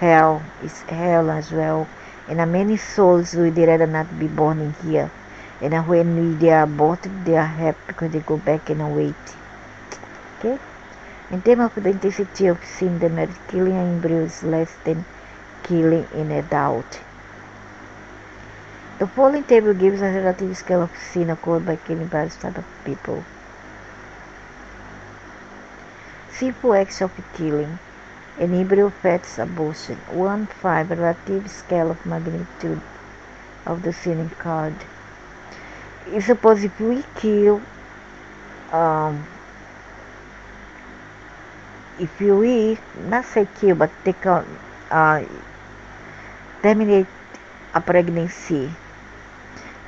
hell, is hell as well, and many souls would rather not be born in here, and when they are aborted, they are happy because they go back and wait. Okay, in terms of the intensity of sin, the merit killing an embryo is less than killing an adult. The following table gives a relative scale of sin occurred by killing various types of people. Simple acts of killing. An embryo fetus abortion. 1-5 relative scale of magnitude of the sin incurred. It's suppose if we kill if we not say kill but take out terminate a pregnancy,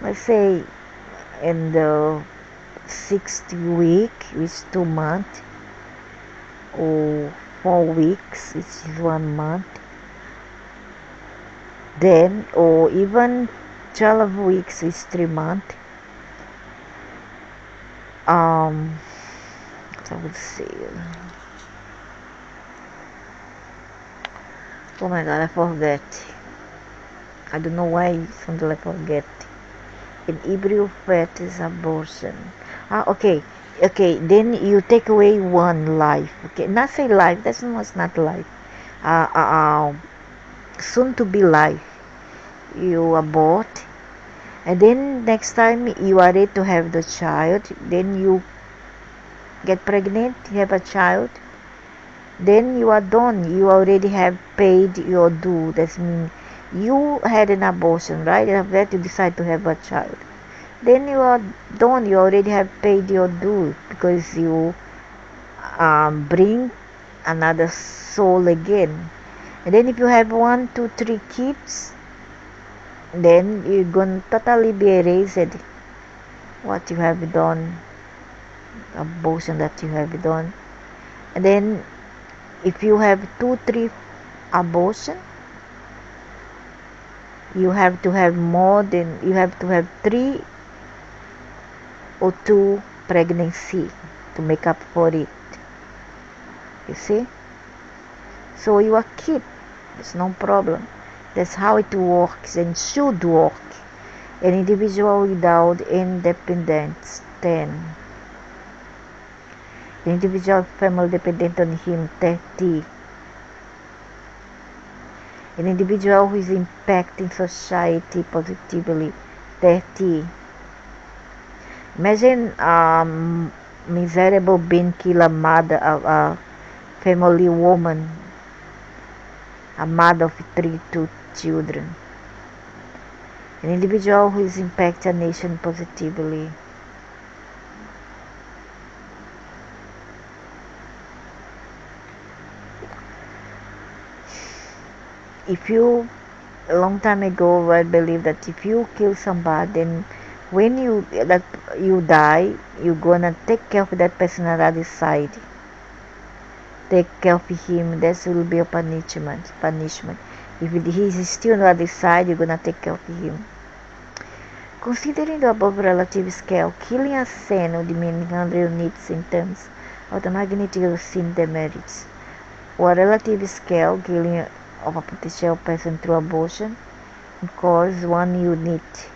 let's say in the 6th week, which is 2 months, or 4 weeks, which is 1 month, then, or even 12 weeks, which is 3 months. I would say, oh my god, I forget. I don't know why something I forget. An embryo fetus abortion. Okay, then you take away one life. Okay, not say life, that's not life. Soon to be life. You abort, and then next time you are ready to have the child, then you get pregnant, you have a child, then you are done. You already have paid your due. That means you had an abortion, right? After that, you decide to have a child. Then you are done. You already have paid your due because you bring another soul again. And then if you have 1, 2, 3 kids, then you're going to totally be erased what you have done, abortion that you have done. And then if you have 2, 3 abortion, you have to have 3 or 2 pregnancy to make up for it. You see? So you are keep. It's no problem. That's how it works and should work. An individual without independence. 10. The individual family dependent on him. 30. An individual who is impacting society positively. 30. Imagine miserable being kill a mother, a family woman, a mother of 2 children. An individual who is impacting a nation positively. If you, a long time ago, I believe that if you kill somebody, then when you die, you're gonna take care of that person on the other side. Take care of him. That will be a punishment. If he's still on the other side, you're gonna take care of him. Considering the above relative scale, killing a sin would mean 100 units in terms of the magnitude of sin demerits. Or a relative scale, killing of a potential person through abortion cause 1 unit.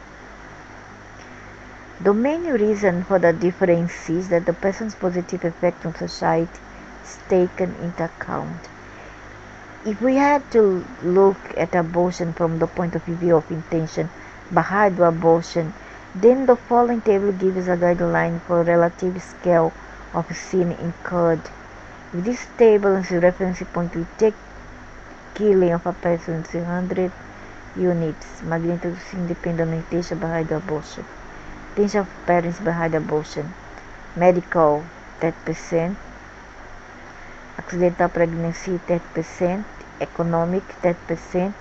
The main reason for the difference is that the person's positive effect on society is taken into account. If we had to look at abortion from the point of view of intention behind the abortion, then the following table gives a guideline for a relative scale of sin incurred. With this table as a reference point, we take killing of a person to 100 units, magnitude of sin dependent on intention behind the abortion. Intention of parents behind abortion. Medical 10%, accidental pregnancy 10%, economic 10%,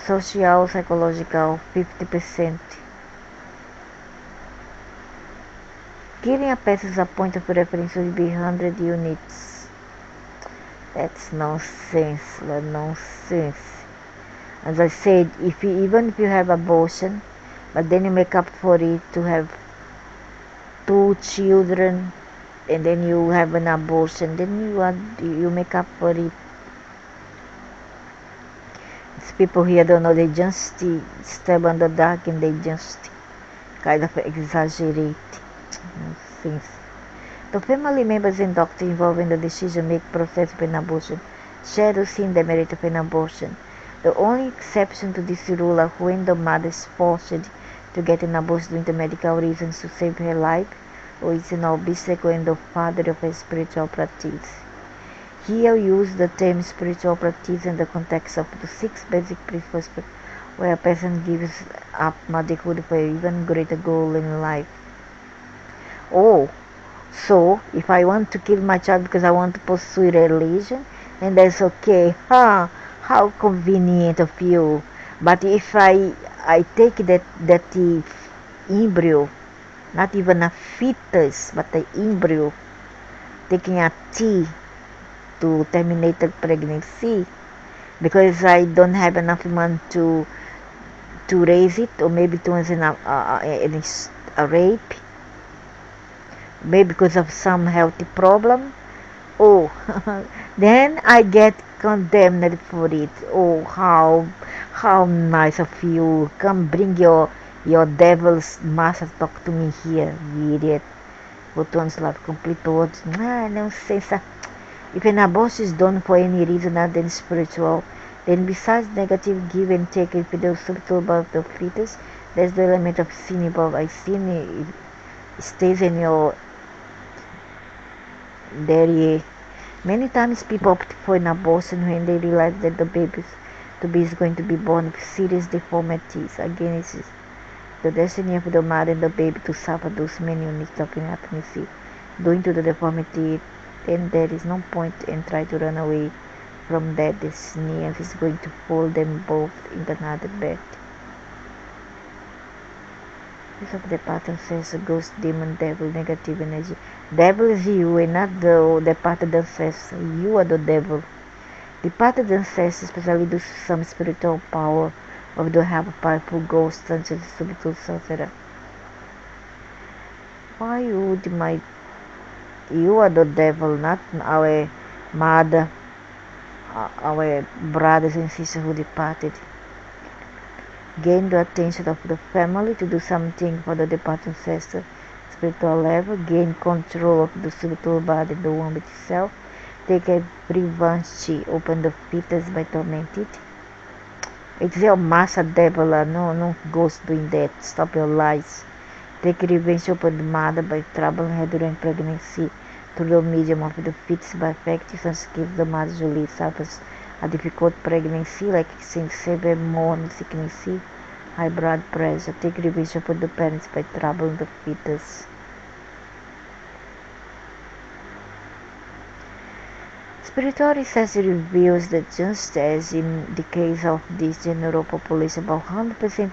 social psychological 50%. Killing a person as a point of reference would be 100 units. That's nonsense. As I said, even if you have abortion, but then you make up for it to have 2 children, and then you have an abortion, then you make up for it. These people here don't know, they just stab on the dark and they just kind of exaggerate things. The family members and doctor involved in the decision-making process of an abortion share the same demerit of an abortion. The only exception to this rule are when the mother is forced to get an abortion due to medical reasons to save her life, or is an obstacle and the father of a spiritual practice. Here we use the term spiritual practice in the context of the 6 basic principles where a person gives up motherhood for an even greater goal in life. Oh, so if I want to kill my child because I want to pursue religion, then that's okay. How convenient of you. But if I take that embryo, not even a fetus, but the embryo, taking a T to terminate the pregnancy, because I don't have enough money to raise it, or maybe it was a rape, maybe because of some healthy problem. Oh, then I get condemned for it. Oh, how nice of you. Come bring your devil's master talk to me here, idiot. Botões lá complete words. Nonsense. If an abortion is done for any reason other than spiritual, then besides negative give and take if the spiritual about the fetus, there's the element of sin involved. I sin it stays in your many times people opt for an abortion when they realize that the baby is going to be born with serious deformities. Again, it is the destiny of the mother and the baby to suffer those many unique happenings due to the deformity, then there is no point in trying to run away from that destiny, and it's going to fold them both in another bed. This of the pattern says ghost, demon, devil, negative energy. Devil is you and not the pattern that says you are the devil. The pattern that says especially do some spiritual power of the have a powerful ghost such as subtle sorcerer. Why would you are the devil, not our mother, our brothers and sisters who departed. Gain the attention of the family to do something for the departed ancestor. Spiritual level, gain control of the spiritual body, the womb itself. Take a revenge, open the fetus by tormented. It's your master devil, no ghost doing that. Stop your lies. Take revenge upon the mother by troubling her during pregnancy through the medium of the fetus by affecting and give the mother usually suffers a difficult pregnancy like severe morning sickness, high blood pressure. Take revenge upon the parents by troubling the fetus. Spiritual research reveals that just as in the case of this general population, about 100%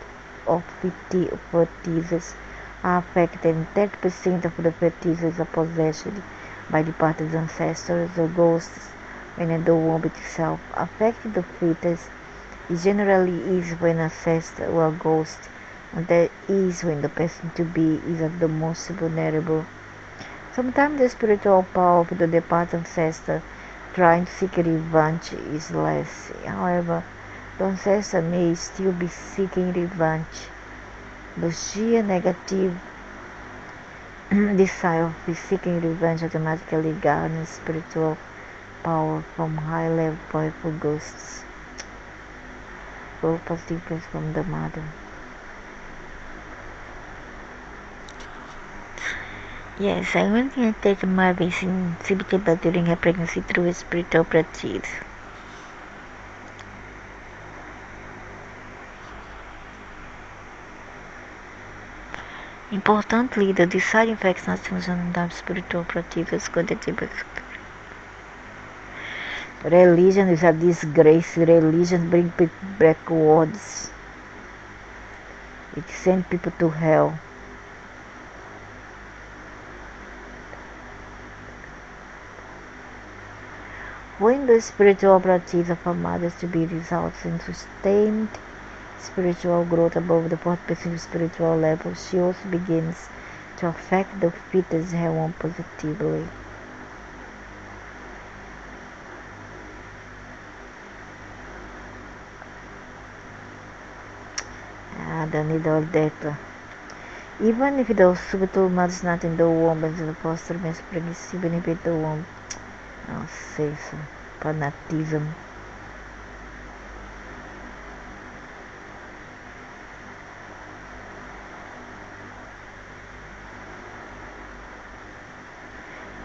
of fetuses are affected and 30% of the fetuses are possessed by departed ancestors or ghosts. When the womb itself affected the fetus, it generally is when ancestor or a ghost, and that is when the person to be is at the most vulnerable. Sometimes the spiritual power of the departed ancestor trying to seek revenge is less. However, the ancestor may still be seeking revenge. The sheer negative desire of seeking revenge automatically garners spiritual power from high-level powerful ghosts. Both positive influence from the mother. Yes, I went to take my vaccine exhibited during her pregnancy through a spiritual practice. Importantly, the deciding facts not sometimes spiritual practices connected. Religion is a disgrace. Religion brings people backwards. It sends people to hell. When the spiritual practice of a mother to be results in sustained spiritual growth above the 40% spiritual level, she also begins to affect the fetus her womb positively. I don't need all that. Even if the spiritual mother is not in the womb and the foster means pregnancy, even if it's the womb, I'll say so. Fanatism.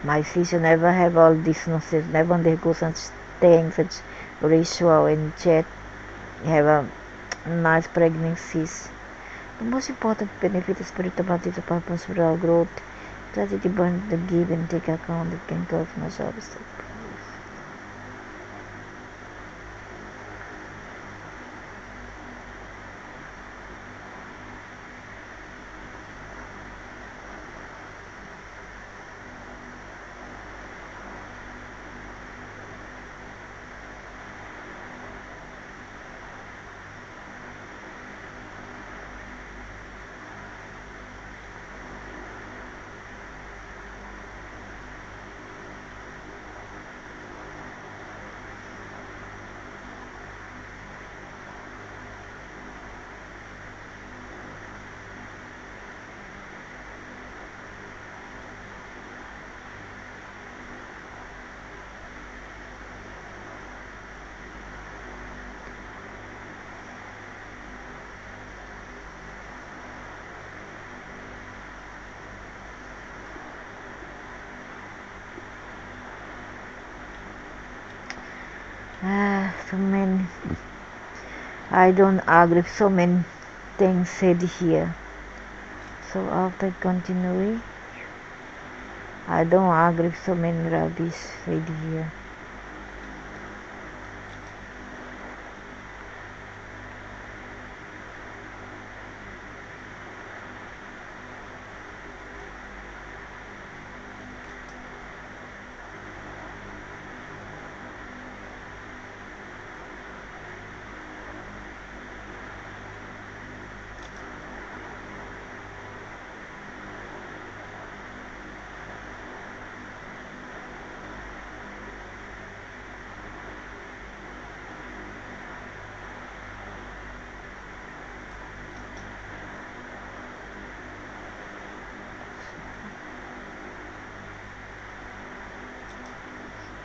My sister never have all this nonsense, never undergo such things, such ritual, and yet have a nice pregnancies. The most important benefit of spiritual practice apart from spiritual growth is that it burns the give and take account that can cause much obstacle. So many. I don't agree with so many things said here. So after continuing, I don't agree with so many rubbish said here.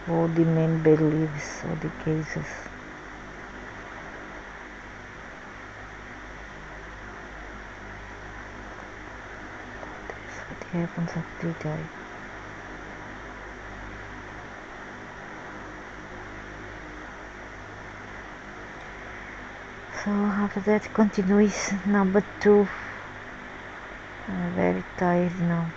All the main beliefs or the cases. That's what happens after they die. So after that continues number 2. I'm very tired now.